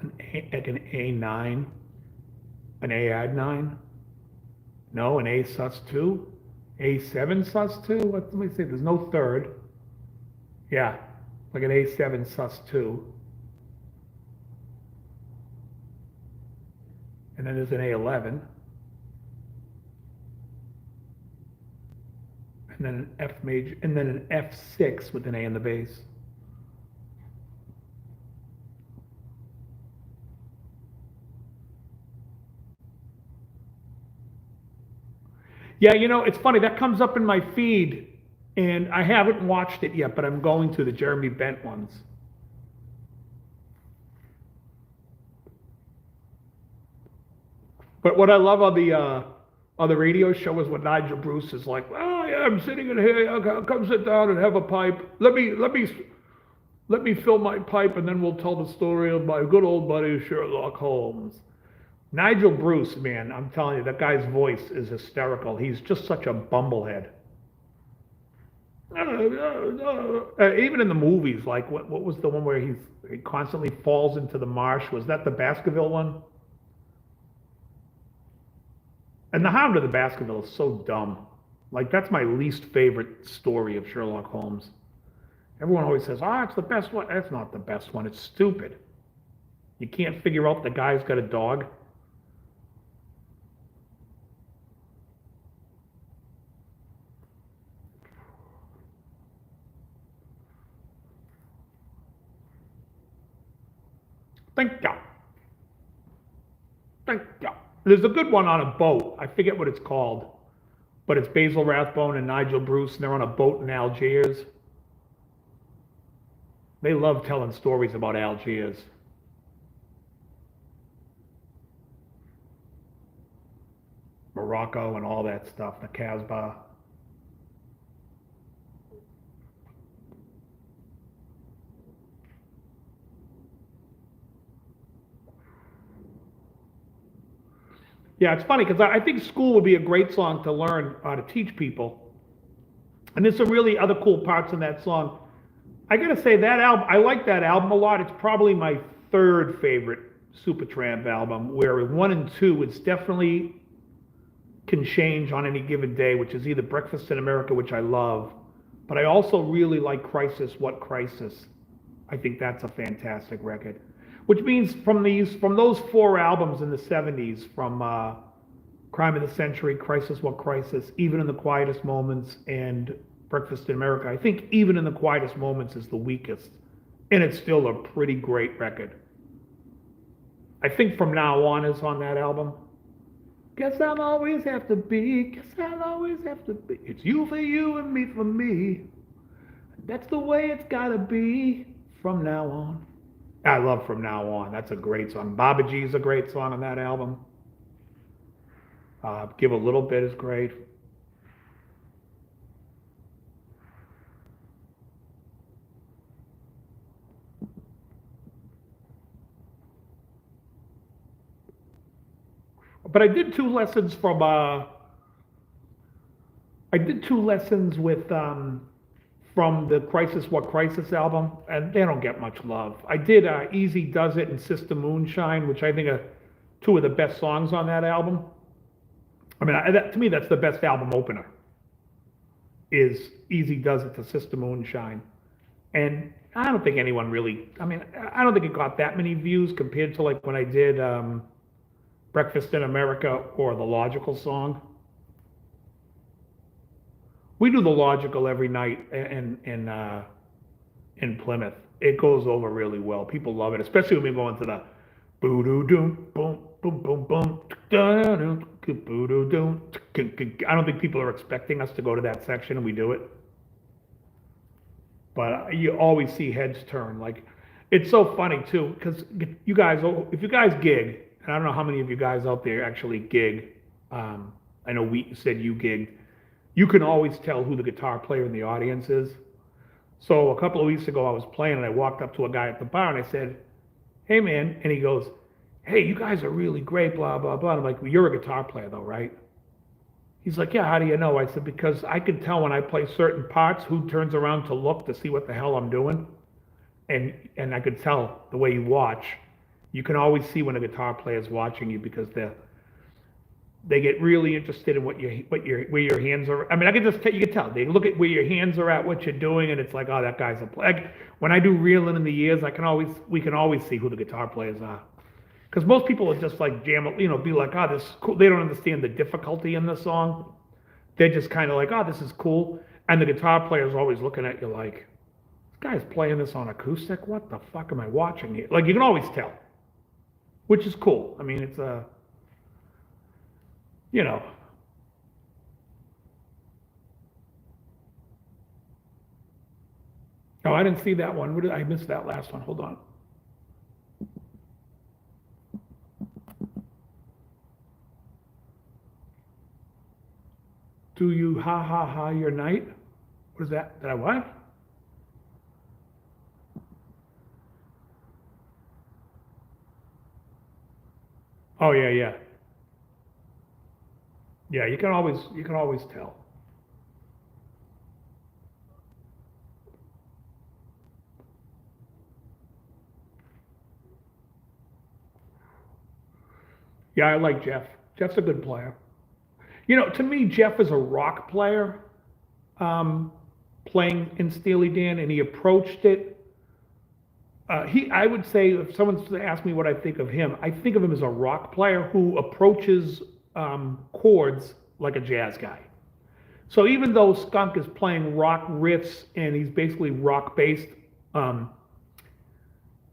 A9, an A add 9. No, an A sus2, A7 sus2. Let me see, there's no third. Yeah, like an A7 sus2. And then there's an A11. And then an F major, and then an F6 with an A in the bass. Yeah, you know, it's funny, that comes up in my feed, and I haven't watched it yet, but I'm going to the Jeremy Bent ones. But what I love on the radio show is when Nigel Bruce is like, "Oh yeah, I'm sitting in here. I'll come sit down and have a pipe. Let me fill my pipe, and then we'll tell the story of my good old buddy Sherlock Holmes." Nigel Bruce, man, I'm telling you, that guy's voice is hysterical. He's just such a bumblehead. Even in the movies, like what was the one where he constantly falls into the marsh? Was that the Baskerville one? And the Hound of the Baskerville is so dumb. Like, that's my least favorite story of Sherlock Holmes. Everyone always says, ah, it's the best one. That's not the best one. It's stupid. You can't figure out the guy's got a dog. Thank you. Thank you. There's a good one on a boat. I forget what it's called. But it's Basil Rathbone and Nigel Bruce, and they're on a boat in Algiers. They love telling stories about Algiers. Morocco and all that stuff, the Casbah. Yeah, it's funny because I think school would be a great song to learn how to teach people. And there's some really other cool parts in that song. I gotta say that album, I like that album a lot. It's probably my third favorite Supertramp album, where 1 and 2 it's definitely can change on any given day, which is either Breakfast in America, which I love, but I also really like Crisis, What Crisis. I think that's a fantastic record. Which means from those 4 albums in the 70s, from Crime of the Century, Crisis, What Crisis, Even in the Quietest Moments, and Breakfast in America, I think Even in the Quietest Moments is the weakest. And it's still a pretty great record. I think From Now On is on that album. Guess I'll always have to be, guess I'll always have to be. It's you for you and me for me. That's the way it's gotta be from now on. I love From Now On. That's a great song. Baba G's a great song on that album. Give a Little Bit is great. But I did 2 lessons from I did 2 lessons with from the Crisis What Crisis album, and they don't get much love. I did Easy Does It and Sister Moonshine, which I think are 2 of the best songs on that album. I mean, to me, that's the best album opener, is Easy Does It to Sister Moonshine. And I don't think anyone really, I mean, I don't think it got that many views compared to like when I did Breakfast in America or The Logical Song. We do The Logical every night in Plymouth. It goes over really well. People love it, especially when we go into the boo doo doom boom boom boom boom boo doo doom. I don't think people are expecting us to go to that section, and we do it. But you always see heads turn. Like, it's so funny too, because you guys, if you guys gig, and I don't know how many of you guys out there actually gig. I know we said you gigged. You can always tell who the guitar player in the audience is. So a couple of weeks ago, I was playing and I walked up to a guy at the bar and I said, "Hey man," and he goes, "Hey, you guys are really great, blah, blah, blah." I'm like, "Well, you're a guitar player though, right?" He's like, "Yeah, how do you know?" I said, "Because I can tell when I play certain parts who turns around to look to see what the hell I'm doing. And I could tell the way you watch. You can always see when a guitar player is watching you because they get really interested in where your hands are. I mean, I can just tell, you can tell. They look at where your hands are at, what you're doing, and it's like, oh, that guy's a player. Like, when I do reeling in the years, we can always see who the guitar players are. Because most people are just like be like, oh, this is cool. They don't understand the difficulty in the song. They're just kind of like, oh, this is cool. And the guitar player is always looking at you like, this guy's playing this on acoustic? What the fuck am I watching here? Like, you can always tell, which is cool. I mean, it's a, you know. Oh, I didn't see that one. I missed that last one. Hold on. Do you ha ha ha your night? What is that? Did I what? Oh yeah, yeah. Yeah, you can always tell. Yeah, I like Jeff. Jeff's a good player. To me, Jeff is a rock player, playing in Steely Dan, and he approached it. I would say, if someone's to ask me what I think of him, I think of him as a rock player who approaches chords like a jazz guy. So even though Skunk is playing rock riffs and he's basically rock based, um,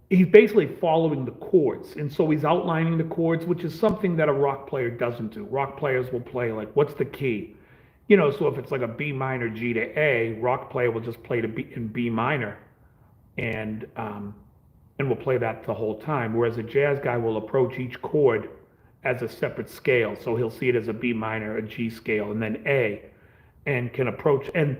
he's basically following the chords. And so he's outlining the chords, which is something that a rock player doesn't do. Rock players will play like, what's the key? So if it's like a B minor G to A, rock player will just play in B minor and we'll play that the whole time. Whereas a jazz guy will approach each chord as a separate scale. So he'll see it as a B minor, a G scale, and then A, and can approach. And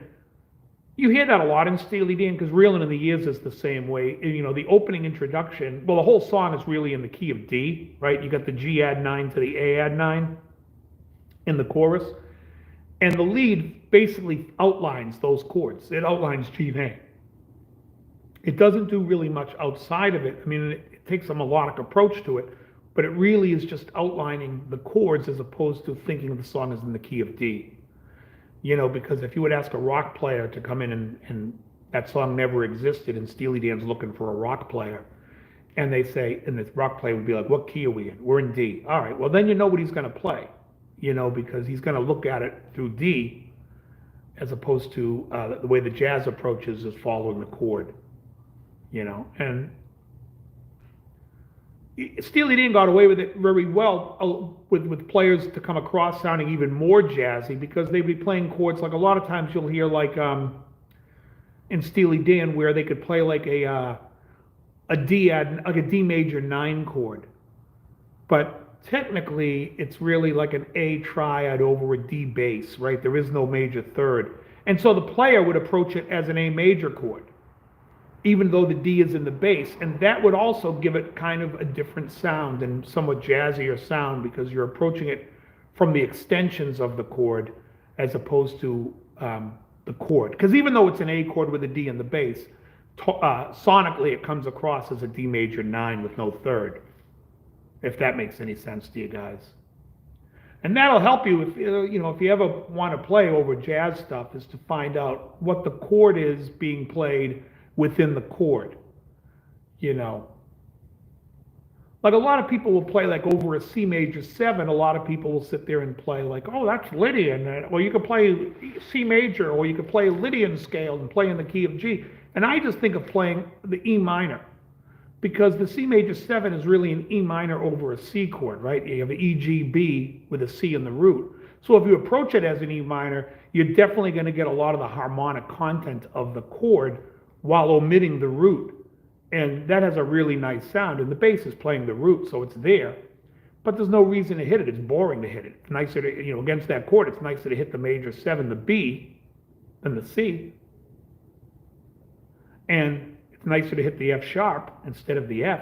you hear that a lot in Steely Dan, because Reelin' in the Years is the same way. The opening introduction, well, the whole song is really in the key of D, right? You got the G add 9 to the A add 9 in the chorus. And the lead basically outlines those chords. It outlines G and A. It doesn't do really much outside of it. I mean, it takes a melodic approach to it, but it really is just outlining the chords as opposed to thinking of the song as in the key of D. Because if you would ask a rock player to come in and that song never existed and Steely Dan's looking for a rock player, and they say, and the rock player would be like, what key are we in? We're in D. All right, well then you know what he's going to play, because he's going to look at it through D as opposed to the way the jazz approaches is following the chord. And Steely Dan got away with it very well with players to come across sounding even more jazzy, because they'd be playing chords like a lot of times you'll hear like in Steely Dan where they could play like a D major 9 chord, but technically it's really like an A triad over a D bass, right? There is no major third, and so the player would approach it as an A major chord, even though the D is in the bass. And that would also give it kind of a different sound and somewhat jazzier sound, because you're approaching it from the extensions of the chord as opposed to the chord. Because even though it's an A chord with a D in the bass, sonically it comes across as a D major 9 with no third, if that makes any sense to you guys. And that'll help you if you ever want to play over jazz stuff, is to find out what the chord is being played within the chord. Like a lot of people will play like over a C major 7, a lot of people will sit there and play like, oh, that's Lydian, or you could play C major, or you could play Lydian scale and play in the key of G. And I just think of playing the E minor, because the C major 7 is really an E minor over a C chord, right? You have an E, G, B with a C in the root. So if you approach it as an E minor, you're definitely going to get a lot of the harmonic content of the chord while omitting the root. And that has a really nice sound. And the bass is playing the root, so it's there. But there's no reason to hit it. It's boring to hit it. It's nicer to, against that chord, it's nicer to hit the major 7, the B, than the C. And it's nicer to hit the F sharp instead of the F,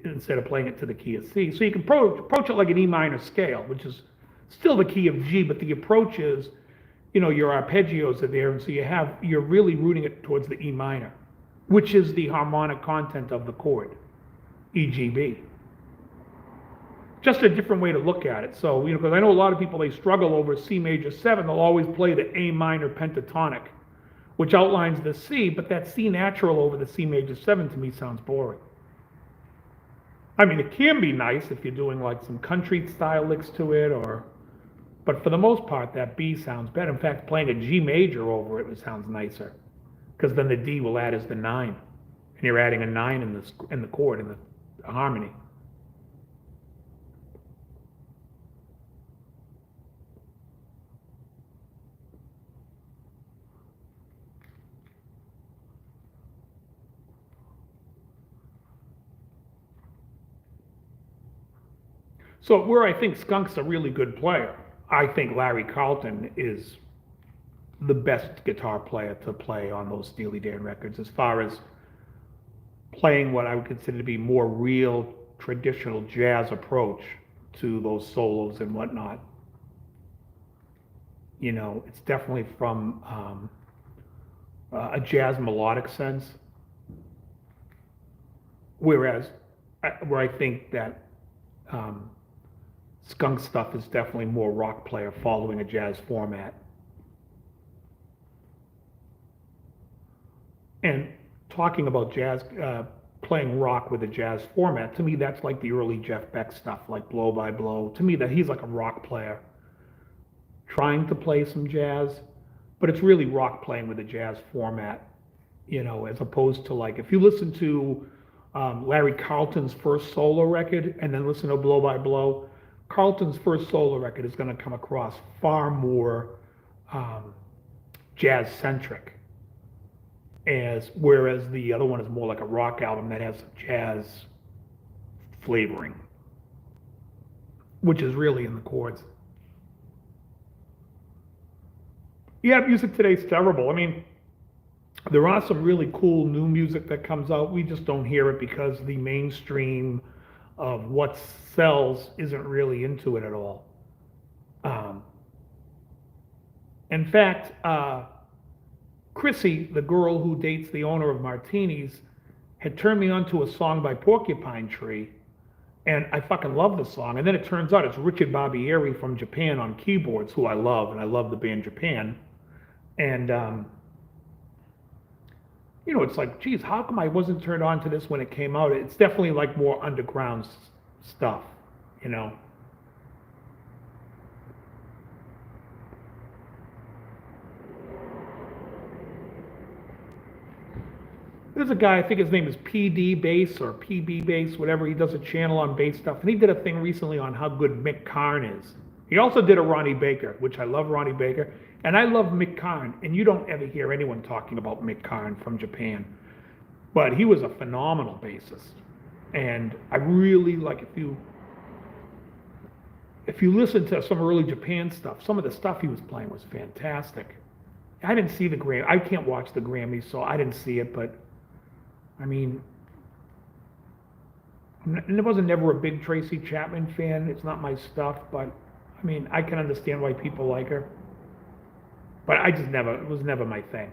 instead of playing it to the key of C. So you can approach it like an E minor scale, which is still the key of G, but the approach is, your arpeggios are there, and so you're really rooting it towards the E minor, which is the harmonic content of the chord, E, G, B. Just a different way to look at it. So, because I know a lot of people, they struggle over C major 7, they'll always play the A minor pentatonic, which outlines the C, but that C natural over the C major 7 to me sounds boring. I mean, it can be nice if you're doing like some country style licks to it, but for the most part, that B sounds better. In fact, playing a G major over it sounds nicer, because then the D will add as the 9, and you're adding a 9 in the chord, in the harmony. So where I think Skunk's a really good player, I think Larry Carlton is the best guitar player to play on those Steely Dan records, as far as playing what I would consider to be more real traditional jazz approach to those solos and whatnot. It's definitely from a jazz melodic sense, whereas where I think that skunk stuff is definitely more rock player following a jazz format. And talking about jazz, playing rock with a jazz format, to me that's like the early Jeff Beck stuff, like Blow by Blow. To me, that he's like a rock player trying to play some jazz, but it's really rock playing with a jazz format, as opposed to like if you listen to Larry Carlton's first solo record and then listen to Blow by Blow, Carlton's first solo record is going to come across far more jazz centric, whereas the other one is more like a rock album that has jazz flavoring, which is really in the chords. Yeah, music today's terrible. I mean, there are some really cool new music that comes out. We just don't hear it because the mainstream of what sells isn't really into it at all. In fact, Chrissy, the girl who dates the owner of Martini's, had turned me on to a song by Porcupine Tree, and I fucking love the song. And then it turns out it's Richard Barbieri from Japan on keyboards, who I love, and I love the band Japan. And, it's like, geez, how come I wasn't turned on to this when it came out? It's definitely like more underground stuff, There's a guy, I think his name is PD Bass or PB Bass, whatever. He does a channel on bass stuff. And he did a thing recently on how good Mick Karn is. He also did a Ronnie Baker, which I love Ronnie Baker. And I love Mick Karn. And you don't ever hear anyone talking about Mick Karn from Japan. But he was a phenomenal bassist. And I really like, if you listen to some early Japan stuff, some of the stuff he was playing was fantastic. I didn't see the Grammy. I can't watch the Grammys, so I didn't see it, but I mean, I wasn't never a big Tracy Chapman fan. It's not my stuff, but I mean, I can understand why people like her. But it was never my thing.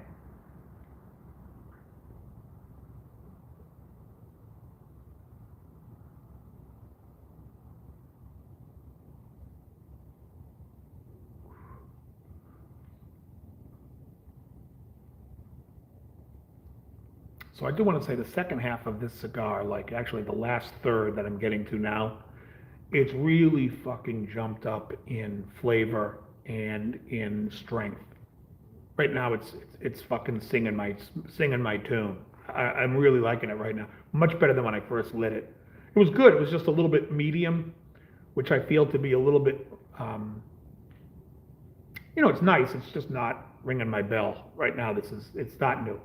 So I do want to say the second half of this cigar, like actually the last third that I'm getting to now, it's really fucking jumped up in flavor and in strength. Right now it's fucking singing my tune. I'm really liking it right now. Much better than when I first lit it. It was good. It was just a little bit medium, which I feel to be a little bit, it's nice. It's just not ringing my bell right now. It's not new.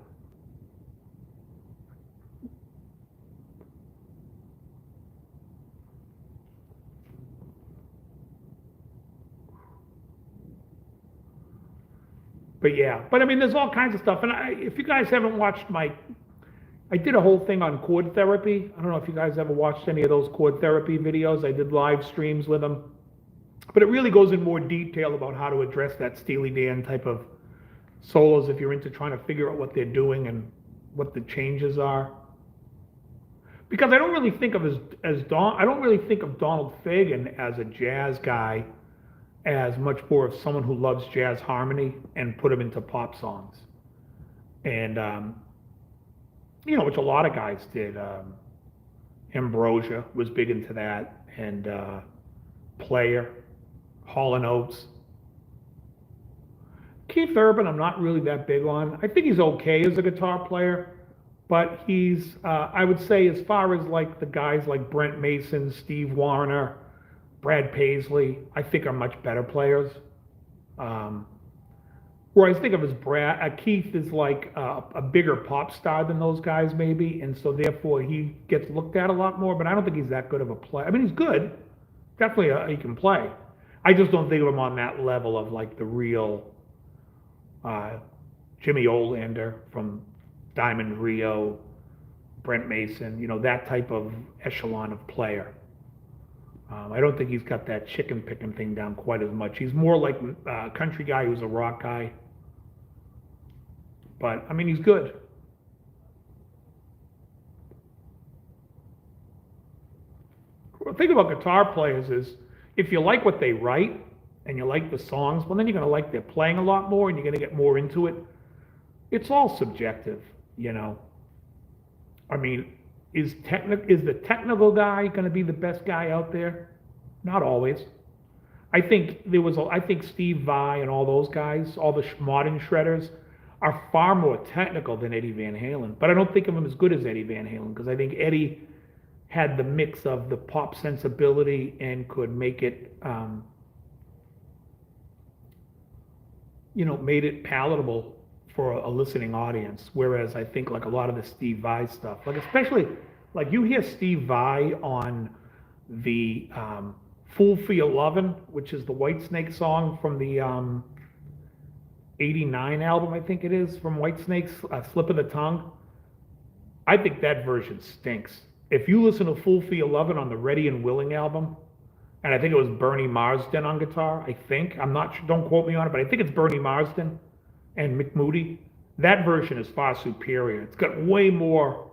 But I mean, there's all kinds of stuff. And if you guys haven't watched I did a whole thing on chord therapy. I don't know if you guys ever watched any of those chord therapy videos. I did live streams with them. But it really goes in more detail about how to address that Steely Dan type of solos if you're into trying to figure out what they're doing and what the changes are. Because I don't really think of I don't really think of Donald Fagen as a jazz guy, as much more of someone who loves jazz harmony and put them into pop songs. And, which a lot of guys did. Ambrosia was big into that, and Player, Hall & Oates. Keith Urban, I'm not really that big on. I think he's okay as a guitar player, but he's, I would say as far as like the guys like Brent Mason, Steve Wariner, Brad Paisley, I think are much better players. Whereas I think of as Keith is like a bigger pop star than those guys maybe, and so therefore he gets looked at a lot more, but I don't think he's that good of a player. I mean, he's good. Definitely he can play. I just don't think of him on that level of like the real Jimmy Olander from Diamond Rio, Brent Mason, that type of echelon of player. I don't think he's got that chicken picking thing down quite as much. He's more like a country guy who's a rock guy. But, I mean, he's good. The thing about guitar players is if you like what they write and you like the songs, well, then you're going to like their playing a lot more and you're going to get more into it. It's all subjective, you know. I mean, is the technical guy going to be the best guy out there? Not always. I think I think Steve Vai and all those guys, all the modern shredders, are far more technical than Eddie Van Halen. But I don't think of him as good as Eddie Van Halen because I think Eddie had the mix of the pop sensibility and could make it, made it palatable for a listening audience. Whereas I think like a lot of the Steve Vai stuff, like especially like you hear Steve Vai on the Fool for Your Lovin', which is the Whitesnake song from the '89 album, I think it is, from Whitesnake's Slip of the Tongue. I think that version stinks. If you listen to Fool for Your Lovin' on the Ready and Willing album, and I think it was Bernie Marsden on guitar, I think, I'm not sure, don't quote me on it, but I think it's Bernie Marsden and Mick Moody. That version is far superior. It's got way more,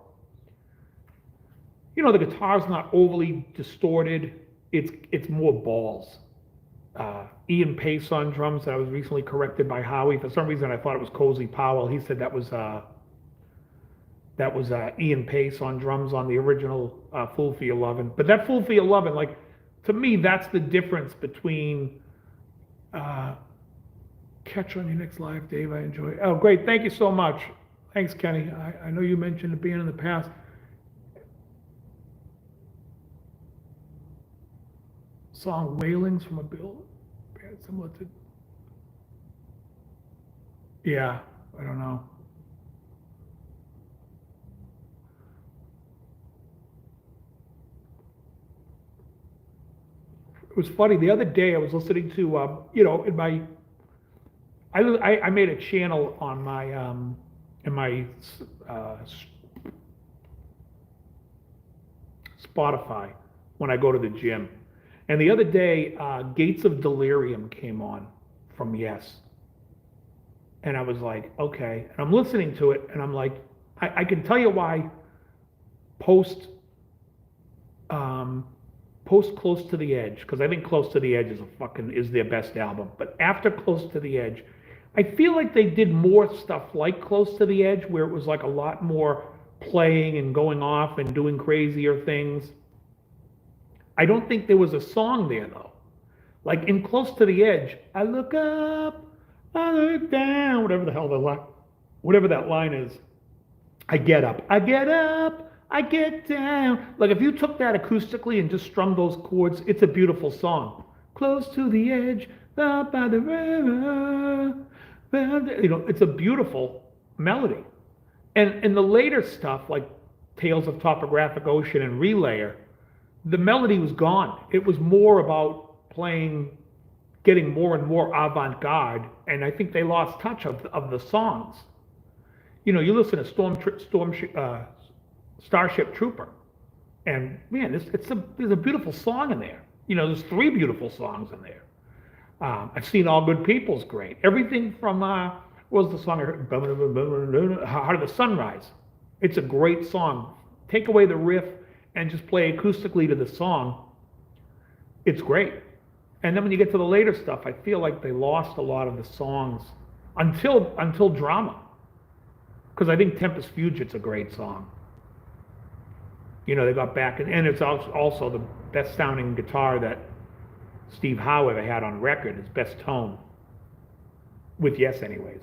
the guitar's not overly distorted. It's more balls. Ian Pace on drums. That was recently corrected by Howie. For some reason, I thought it was Cozy Powell. He said that was Ian Pace on drums on the original Fool for Your Lovin'. But that Fool for Your Lovin', like, to me, that's the difference between catch on your next live, Dave. I enjoy it. Oh, great. Thank you so much. Thanks, Kenny. I know you mentioned it being in the past. Song Wailings from a Bill band similar to. Yeah, I don't know. It was funny. The other day I was listening to, in my, I made a channel on my, in my Spotify when I go to the gym. And the other day, Gates of Delirium came on from Yes. And I was like, okay. And I'm listening to it, and I'm like, I can tell you why post Close to the Edge, because I think Close to the Edge is their best album. But after Close to the Edge, I feel like they did more stuff like Close to the Edge, where it was like a lot more playing and going off and doing crazier things. I don't think there was a song there though. Like in Close to the Edge, I look up, I look down, whatever that line is. I get up, I get down. Like if you took that acoustically and just strummed those chords, it's a beautiful song. Close to the edge, up by the river. It's a beautiful melody. And the later stuff like Tales of Topographic Ocean and Relayer, the melody was gone. It was more about getting more and more avant-garde, and I think they lost touch of the songs. You listen to Starship Trooper, and man, there's a beautiful song in there. There's 3 beautiful songs in there. I've seen All Good People's great. Everything from what was the song I heard? Heart of the Sunrise. It's a great song. Take away the riff and just play acoustically to the song. It's great. And then when you get to the later stuff, I feel like they lost a lot of the songs until Drama. Because I think Tempest Fugit's a great song. They got back, and it's also the best sounding guitar that Steve Howe ever had on record, his best tone. With Yes anyways.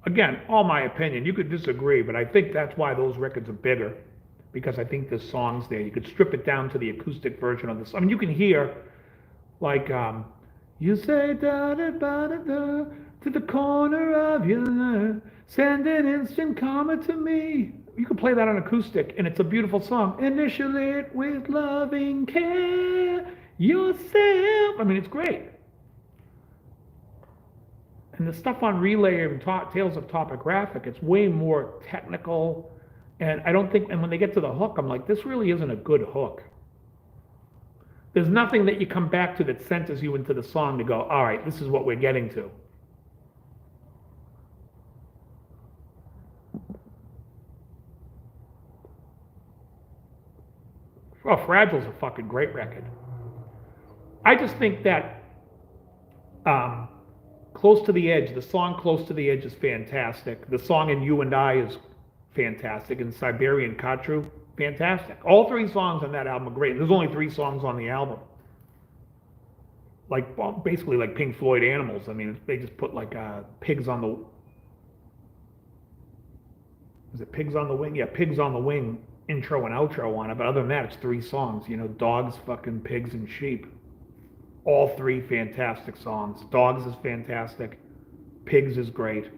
Again, all my opinion. You could disagree, but I think that's why those records are bigger, because I think there's songs there. You could strip it down to the acoustic version of this. I mean, you can hear, like, you say da-da-ba-da-da to the corner of your eye, send an instant karma to me. You can play that on acoustic, and it's a beautiful song. Initial it with loving care, yourself. I mean, it's great. And the stuff on Relay and Tales of Topographic, it's way more technical. And I don't think, and when they get to the hook, I'm like, this really isn't a good hook. There's nothing that you come back to that centers you into the song to go, all right, this is what we're getting to. Well, Fragile's a fucking great record. I just think that Close to the Edge, the song Close to the Edge is fantastic. The song In You and I is fantastic. And Siberian Katru, fantastic. All three songs on that album are great. There's only 3 songs on the album. Like, well, basically like Pink Floyd Animals. I mean, they just put like Pigs on the... Is it Pigs on the Wing? Yeah, Pigs on the Wing intro and outro on it. But other than that, it's 3 songs. You know, Dogs, fucking Pigs, and Sheep. All 3 fantastic songs. Dogs is fantastic. Pigs is great.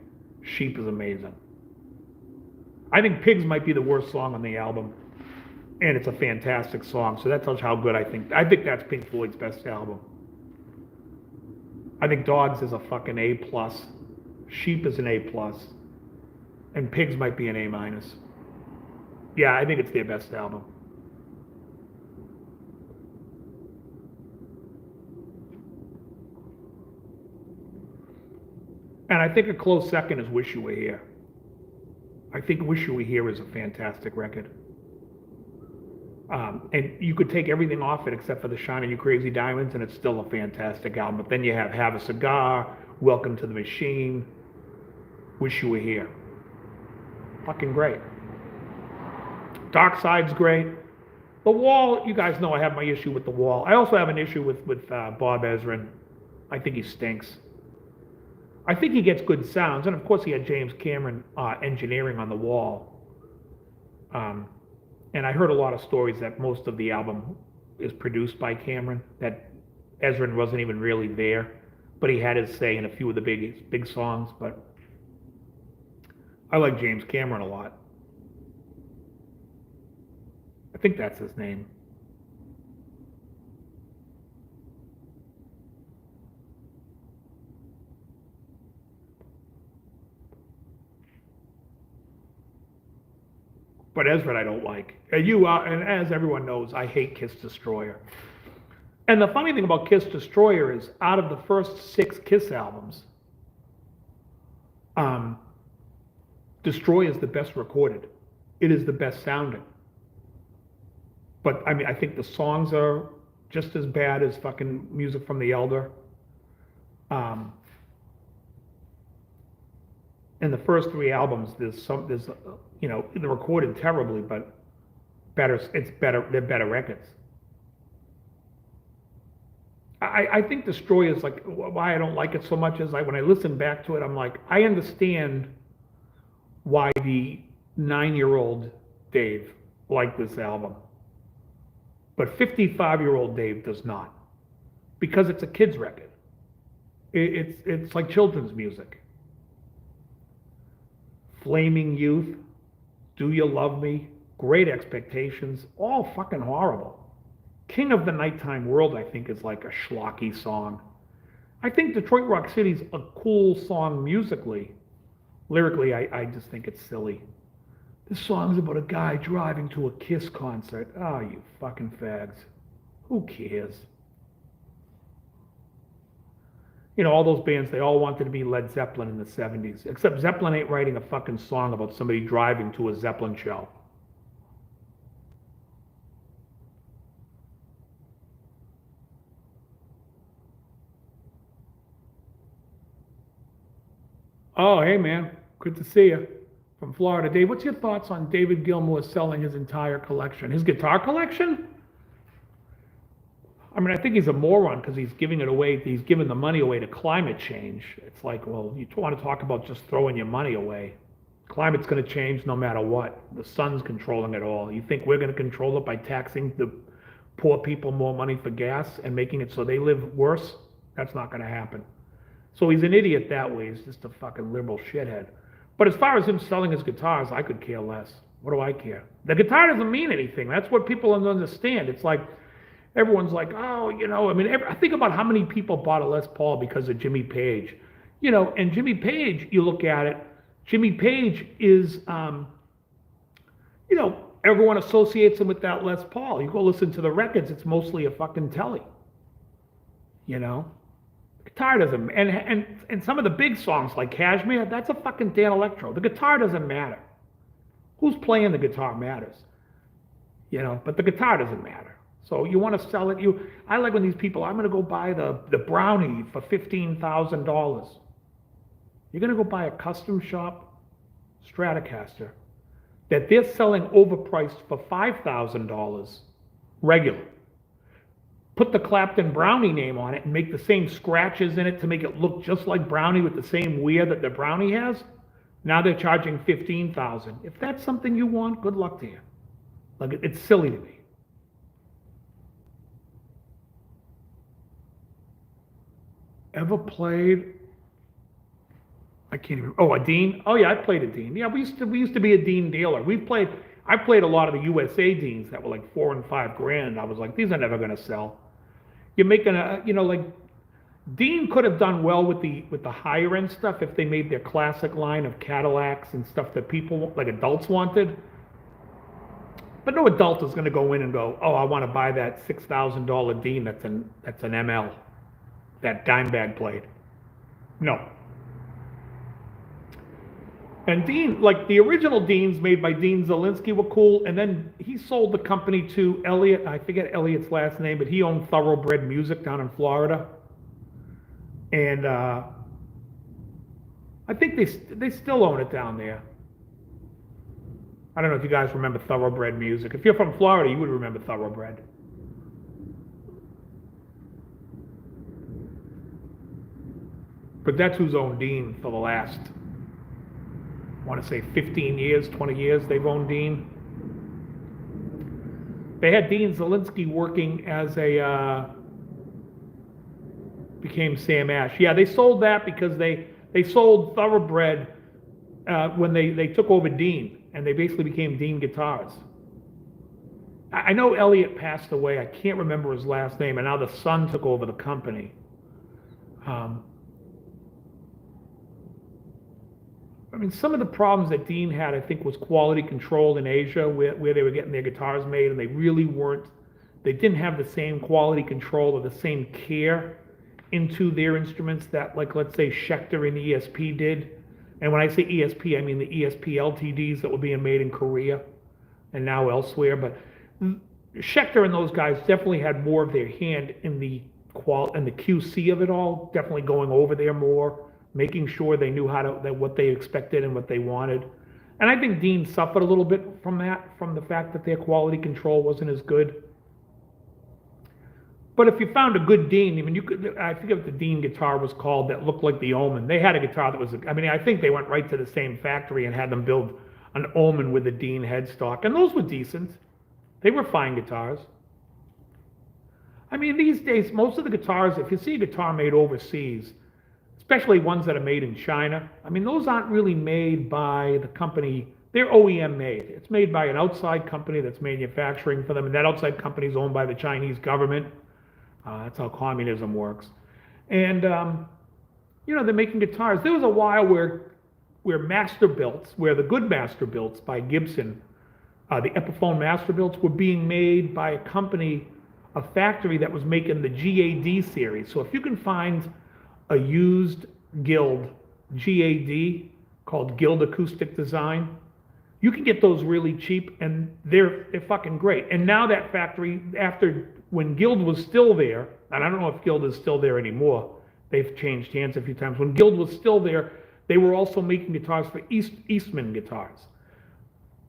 Sheep is amazing. I think Pigs might be the worst song on the album. And it's a fantastic song. So that tells you how good I think. I think that's Pink Floyd's best album. I think Dogs is a fucking A+. Sheep is an A+. And Pigs might be an A-. Yeah, I think it's their best album. And I think a close second is Wish You Were Here. I think Wish You Were Here is a fantastic record. And you could take everything off it except for the Shining You Crazy Diamonds, and it's still a fantastic album. But then you have a Cigar, Welcome to the Machine, Wish You Were Here. Fucking great. Dark Side's great. The Wall, you guys know I have my issue with The Wall. I also have an issue with Bob Ezrin. I think he stinks. I think he gets good sounds, and of course he had James Cameron engineering on The Wall. And I heard a lot of stories that most of the album is produced by Cameron, that Ezrin wasn't even really there, but he had his say in a few of the big songs. But I like James Cameron a lot. I think that's his name. But Ezra I don't like. And as everyone knows, I hate Kiss Destroyer. And the funny thing about Kiss Destroyer is, out of the first 6 Kiss albums, Destroy is the best recorded. It is the best sounding. But I mean, I think the songs are just as bad as fucking Music from the Elder. In the first 3 albums, there's you know, they're recorded terribly, but they're better records. I think Destroy is like, why I don't like it so much is, like, when I listen back to it, I'm like, I understand why the 9-year-old Dave liked this album. But 55-year-old Dave does not. Because it's a kid's record. It's like children's music. Flaming Youth, Do You Love Me, Great Expectations, all fucking horrible. King of the Nighttime World, I think, is like a schlocky song. I think Detroit Rock City's a cool song musically. Lyrically, I just think it's silly. This song's about a guy driving to a Kiss concert. Oh, you fucking fags. Who cares? You know, all those bands, they all wanted to be Led Zeppelin in the 70s. Except Zeppelin ain't writing a fucking song about somebody driving to a Zeppelin show. Oh, hey man, good to see you. From Florida. Dave, what's your thoughts on David Gilmour selling his entire collection? His guitar collection? I mean, I think he's a moron because he's giving it away. He's giving the money away to climate change. It's like, well, you want to talk about just throwing your money away. Climate's going to change no matter what. The sun's controlling it all. You think we're going to control it by taxing the poor people more money for gas and making it so they live worse? That's not going to happen. So he's an idiot that way. He's just a fucking liberal shithead. But as far as him selling his guitars, I could care less. What do I care? The guitar doesn't mean anything. That's what people don't understand. It's like, everyone's like, oh, you know, I mean, I think about how many people bought a Les Paul because of Jimmy Page. You know, and Jimmy Page, you look at it, Jimmy Page is, you know, everyone associates him with that Les Paul. You go listen to the records, it's mostly a fucking telly. You know? The guitar doesn't, and some of the big songs like Kashmir, that's a fucking Dan Electro. The guitar doesn't matter. Who's playing the guitar matters. but the guitar doesn't matter. So you want to sell it. I like when these people, I'm going to go buy the Brownie for $15,000. You're going to go buy a custom shop Stratocaster that they're selling overpriced for $5,000 regular. Put the Clapton Brownie name on it and make the same scratches in it to make it look just like Brownie with the same wear that the Brownie has. Now they're charging $15,000. If that's something you want, good luck to you. Like, it's silly to me. Ever played? I can't even. Oh, a Dean? Oh yeah, I played a Dean. Yeah, we used to be a Dean dealer. I played a lot of the USA Deans that were like $4,000 and $5,000. I was like, these are never going to sell. You're making like Dean could have done well with the higher end stuff if they made their classic line of Cadillacs and stuff that people like adults wanted. But no adult is going to go in and go, oh, I want to buy that $6,000 Dean that's an ML, that Dimebag blade. No. And Dean, like the original Deans made by Dean Zielinski were cool, and then he sold the company to Elliot. I forget Elliot's last name, but he owned Thoroughbred Music down in Florida. And I think they still own it down there. I don't know if you guys remember Thoroughbred Music. If you're from Florida, you would remember Thoroughbred. But that's who's owned Dean for the last, I want to say 15 years, 20 years they've owned Dean. They had Dean Zielinski working as became Sam Ash. Yeah, they sold that because they sold Thoroughbred when they took over Dean, and they basically became Dean Guitars. I know Elliot passed away. I can't remember his last name, and now the son took over the company. I mean, some of the problems that Dean had, I think, was quality control in Asia, where they were getting their guitars made, and they didn't have the same quality control or the same care into their instruments that, like, let's say Schecter and ESP did. And when I say ESP, I mean the ESP LTDs that were being made in Korea and now elsewhere. But Schecter and those guys definitely had more of their hand in the QC of it all, definitely going over there more, making sure they knew what they expected and what they wanted. And I think Dean suffered a little bit from the fact that their quality control wasn't as good. But if you found a good Dean, I mean, I forget what the Dean guitar was called that looked like the Omen. They had a guitar that was, I mean, I think they went right to the same factory and had them build an Omen with a Dean headstock. And those were decent. They were fine guitars. I mean, these days, most of the guitars, if you see a guitar made overseas, especially ones that are made in China, I mean, those aren't really made by the company. They're OEM made. It's made by an outside company that's manufacturing for them, and that outside company is owned by the Chinese government. That's how communism works. And, they're making guitars. There was a while where Masterbuilts, where the good Masterbuilts by Gibson, the Epiphone Masterbuilts, were being made by a company, a factory that was making the GAD series. So if you can find a used Guild GAD called Guild Acoustic Design, you can get those really cheap, and they're fucking great. And now that factory, when Guild was still there, and I don't know if Guild is still there anymore, they've changed hands a few times. When Guild was still there, they were also making guitars for Eastman guitars.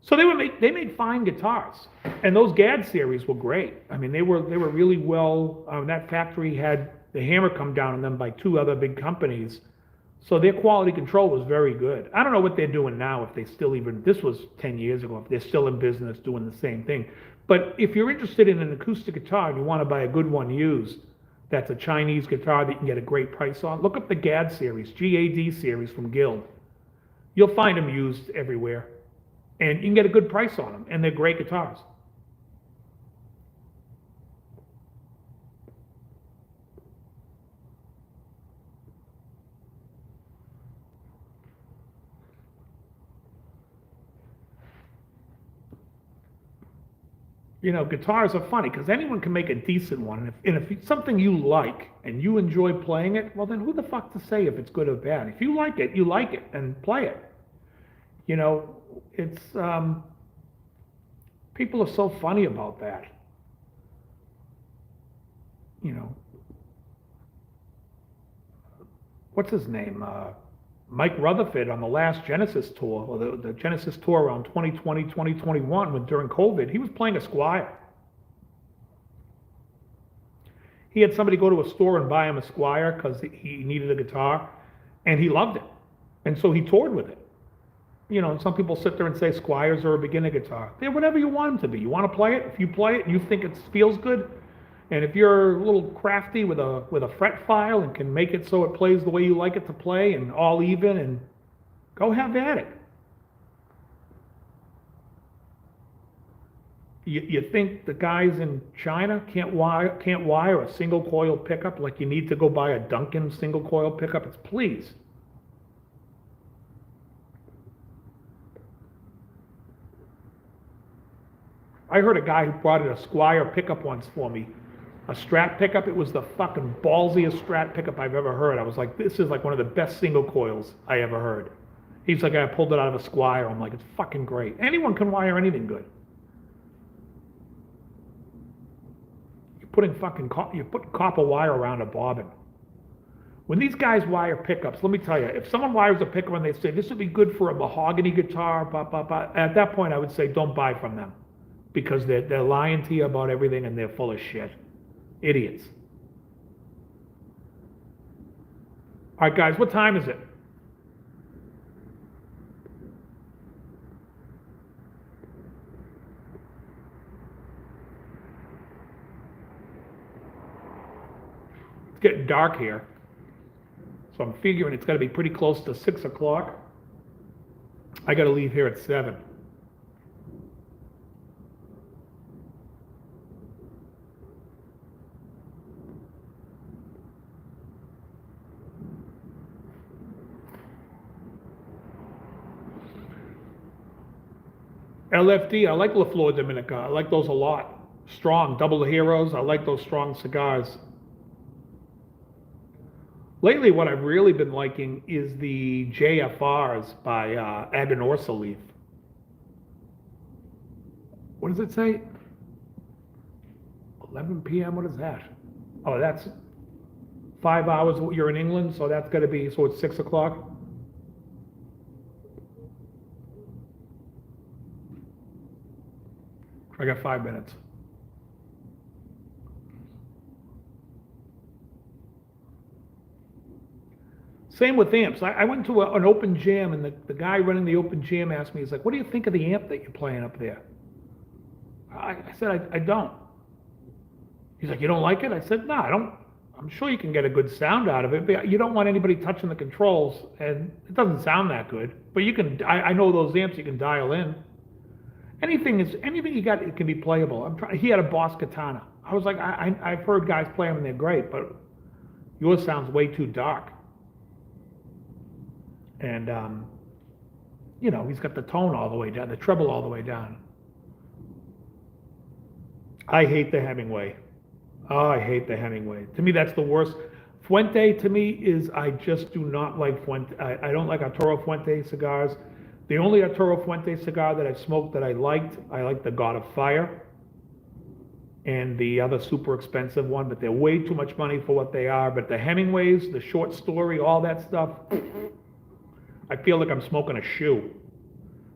So they made fine guitars, and those GAD series were great. I mean, they were really well. That factory had the hammer come down on them by two other big companies, so their quality control was very good. I don't know what they're doing now, if they still even. This was 10 years ago. If they're still in business doing the same thing. But if you're interested in an acoustic guitar and you want to buy a good one used, that's a Chinese guitar that you can get a great price on, look up the GAD series, GAD series from Guild. You'll find them used everywhere, and you can get a good price on them, and they're great guitars. Guitars are funny because anyone can make a decent one. And if it's something you like and you enjoy playing it, well, then who the fuck to say if it's good or bad? If you like it, and play it. It's, People are so funny about that. You know, what's his name? Mike Rutherford on the last Genesis tour, or the Genesis tour around 2020, 2021, when during COVID, he was playing a Squire. He had somebody go to a store and buy him a Squire because he needed a guitar, and he loved it. And so he toured with it. You know, some people sit there and say Squires are a beginner guitar. They're whatever you want them to be. You want to play it? If you play it and you think it feels good, and if you're a little crafty with a fret file and can make it so it plays the way you like it to play and all even, and go have at it. You think the guys in China can't wire a single coil pickup like you need to go buy a Duncan single coil pickup? It's please. I heard a guy who brought in a Squire pickup once for me. A Strat pickup. It was the fucking ballsiest Strat pickup I've ever heard. I was like, this is like one of the best single coils I ever heard. He's like, I pulled it out of a Squire. I'm like, it's fucking great. Anyone can wire anything good. You put copper wire around a bobbin. When these guys wire pickups, let me tell you, if someone wires a pickup and they say, this would be good for a mahogany guitar, blah, blah, blah, at that point I would say, don't buy from them. Because they're lying to you about everything and they're full of shit. Idiots. All right, guys, what time is it? It's getting dark here. So I'm figuring it's got to be pretty close to 6 o'clock. I got to leave here at 7. LFD, I like La Flor Dominica. I like those a lot. Strong, double the heroes. I like those strong cigars. Lately, what I've really been liking is the JFRs by Aganorsa Leaf. What does it say? 11 p.m., what is that? Oh, that's 5 hours, you're in England, so that's got to be, so it's 6 o'clock? I got 5 minutes. Same with amps. I went to an open jam, and the guy running the open jam asked me, he's like, what do you think of the amp that you're playing up there? I said, I don't. He's like, you don't like it? I said, no, I don't. I'm sure you can get a good sound out of it, but you don't want anybody touching the controls, and it doesn't sound that good. But you can, I know those amps you can dial in. Anything you got, it can be playable. He had a Boss Katana. I was like, I've heard guys play them and they're great, but yours sounds way too dark. And, you know, he's got the tone all the way down, the treble all the way down. I hate the Hemingway. Oh, I hate the Hemingway. To me, that's the worst. Fuente, to me, is, I just do not like Fuente. I don't like Arturo Fuente cigars. The only Arturo Fuente cigar that I've smoked that I liked the God of Fire. And the other super expensive one, but they're way too much money for what they are. But the Hemingways, the short story, all that stuff, I feel like I'm smoking a shoe.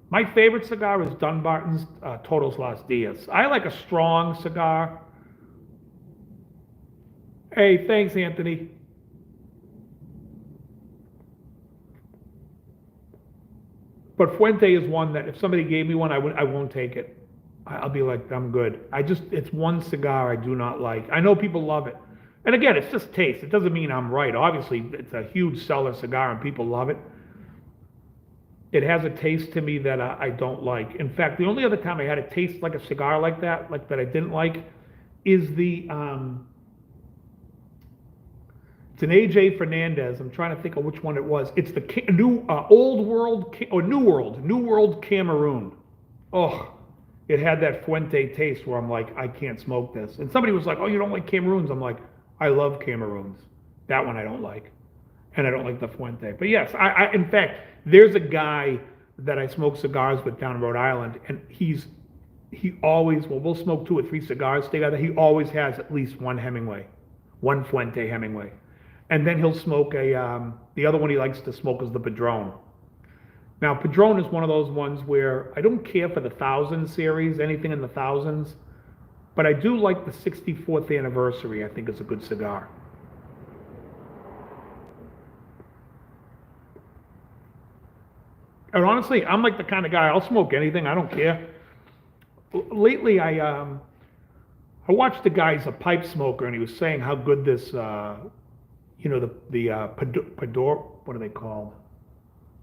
My favorite cigar is Dunbarton's Todos Los Dias. I like a strong cigar. Hey, thanks, Anthony. But Fuente is one that if somebody gave me one, I won't take it. I'll be like, I'm good. It's one cigar I do not like. I know people love it. And again, it's just taste. It doesn't mean I'm right. Obviously, it's a huge seller cigar and people love it. It has a taste to me that I don't like. In fact, the only other time I had a taste like a cigar like that I didn't like, is the, it's an AJ Fernandez. I'm trying to think of which one it was. It's the New World Cameroon. Oh, it had that Fuente taste where I'm like, I can't smoke this. And somebody was like, oh, you don't like Cameroons? I'm like, I love Cameroons. That one I don't like. And I don't like the Fuente. But yes, in fact, there's a guy that I smoke cigars with down in Rhode Island, and he's he always, well, we'll smoke 2 or 3 cigars together. He always has at least one Hemingway, one Fuente Hemingway. And then he'll smoke the other one he likes to smoke is the Padron. Now, Padron is one of those ones where I don't care for the 1000 series, anything in the thousands, but I do like the 64th anniversary. I think it's a good cigar. And honestly, I'm like the kind of guy, I'll smoke anything, I don't care. Lately, I watched the guy's a pipe smoker, and he was saying how good this, Pador, what are they called?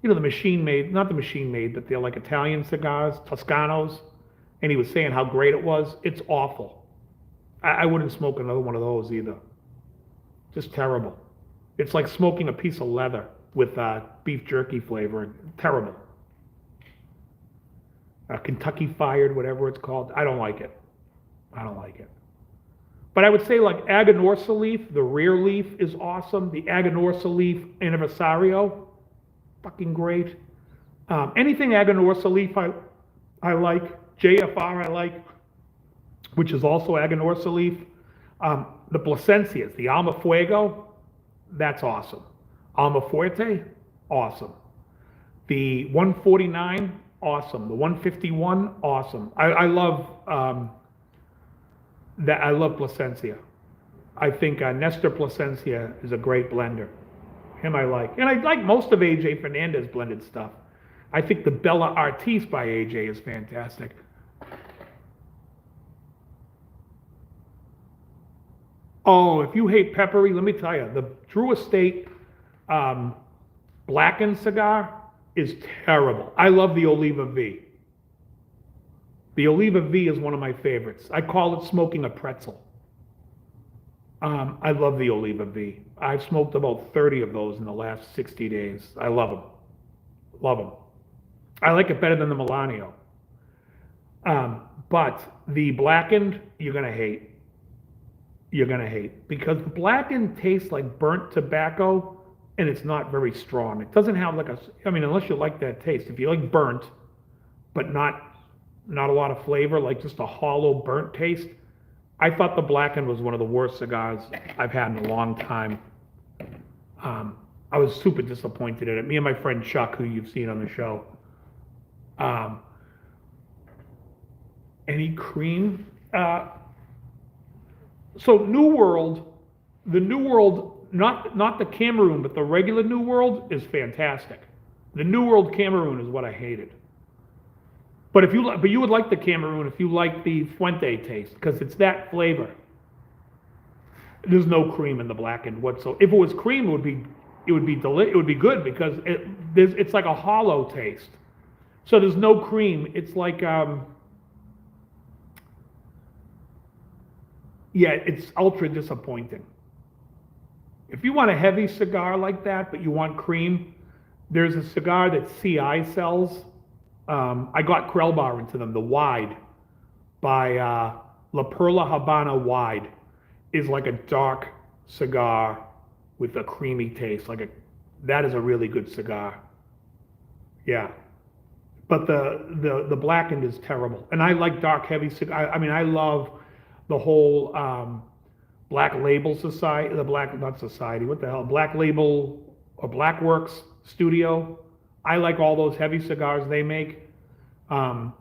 The machine made, not the machine made, but they're like Italian cigars, Toscanos. And he was saying how great it was. It's awful. I wouldn't smoke another one of those either. Just terrible. It's like smoking a piece of leather with beef jerky flavor. Terrible. Kentucky Fired, whatever it's called. I don't like it. I don't like it. But I would say like Aganorsa leaf, the rear leaf is awesome. The Aganorsa leaf Anniversario, fucking great. Anything Aganorsa leaf I like. JFR I like, which is also Aganorsa leaf. The Plasencias, the Alma Fuego, that's awesome. Alma Fuerte, awesome. The 149, awesome. The 151, awesome. I love that. I love Plasencia. I think Nestor Plasencia is a great blender. Him I like. And I like most of AJ Fernandez blended stuff. I think the Bella Artis by AJ is fantastic. Oh, if you hate peppery, let me tell you, the Drew Estate blackened cigar is terrible. I love the Oliva V. The Oliva V is one of my favorites. I call it smoking a pretzel. I love the Oliva V. I've smoked about 30 of those in the last 60 days. I love them. Love them. I like it better than the Melanio. But the blackened, you're going to hate. You're going to hate. Because the blackened tastes like burnt tobacco, and it's not very strong. It doesn't have like unless you like that taste. If you like burnt, but not a lot of flavor, like just a hollow burnt taste, I thought the blackened was one of the worst cigars I've had in a long time. I was super disappointed in it. Me and my friend Chuck, who you've seen on the show. Any cream? So New World, the New World, not the Cameroon, but the regular New World is fantastic. The New World Cameroon is what I hated. But you would like the Cameroon if you like the Fuente taste, because it's that flavor. There's no cream in the blackened whatsoever. If it was cream, it would be good because it's like a hollow taste. So there's no cream. It's like it's ultra disappointing. If you want a heavy cigar like that, but you want cream, there's a cigar that CI sells. I got Krell Bar into them. The Wide by La Perla Habana Wide is like a dark cigar with a creamy taste. That is a really good cigar. Yeah. But the blackened is terrible. And I like dark, heavy cigar. I love the whole Black Label Society, not Society, what the hell? Black Label or Black Works Studio. I like all those heavy cigars they make. And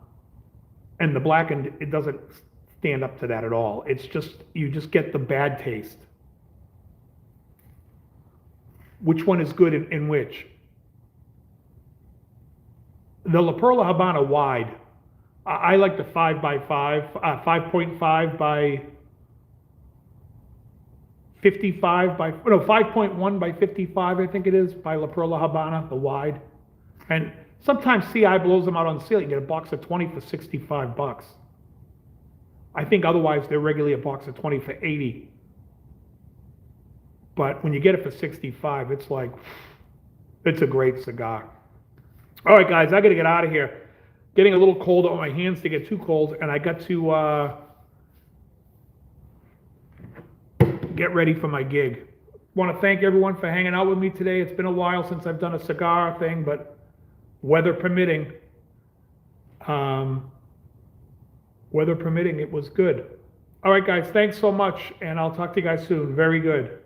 the blackened, it doesn't stand up to that at all. It's just, you just get the bad taste. Which one is good in which? The La Perla Habana Wide. I like the 5x5, 5.5 by 55 by, no, 5.1 by 55, I think it is, by La Perla Habana, the Wide. And sometimes CI blows them out on sale. You get a box of 20 for $65. I think otherwise they're regularly a box of 20 for 80. But when you get it for 65, it's like, it's a great cigar. All right, guys, I got to get out of here. Getting a little cold. I don't want my hands to get too cold, and I got to get ready for my gig. Want to thank everyone for hanging out with me today. It's been a while since I've done a cigar thing, but weather permitting. weather permitting, it was good. All right, guys, thanks so much, and I'll talk to you guys soon. Very good.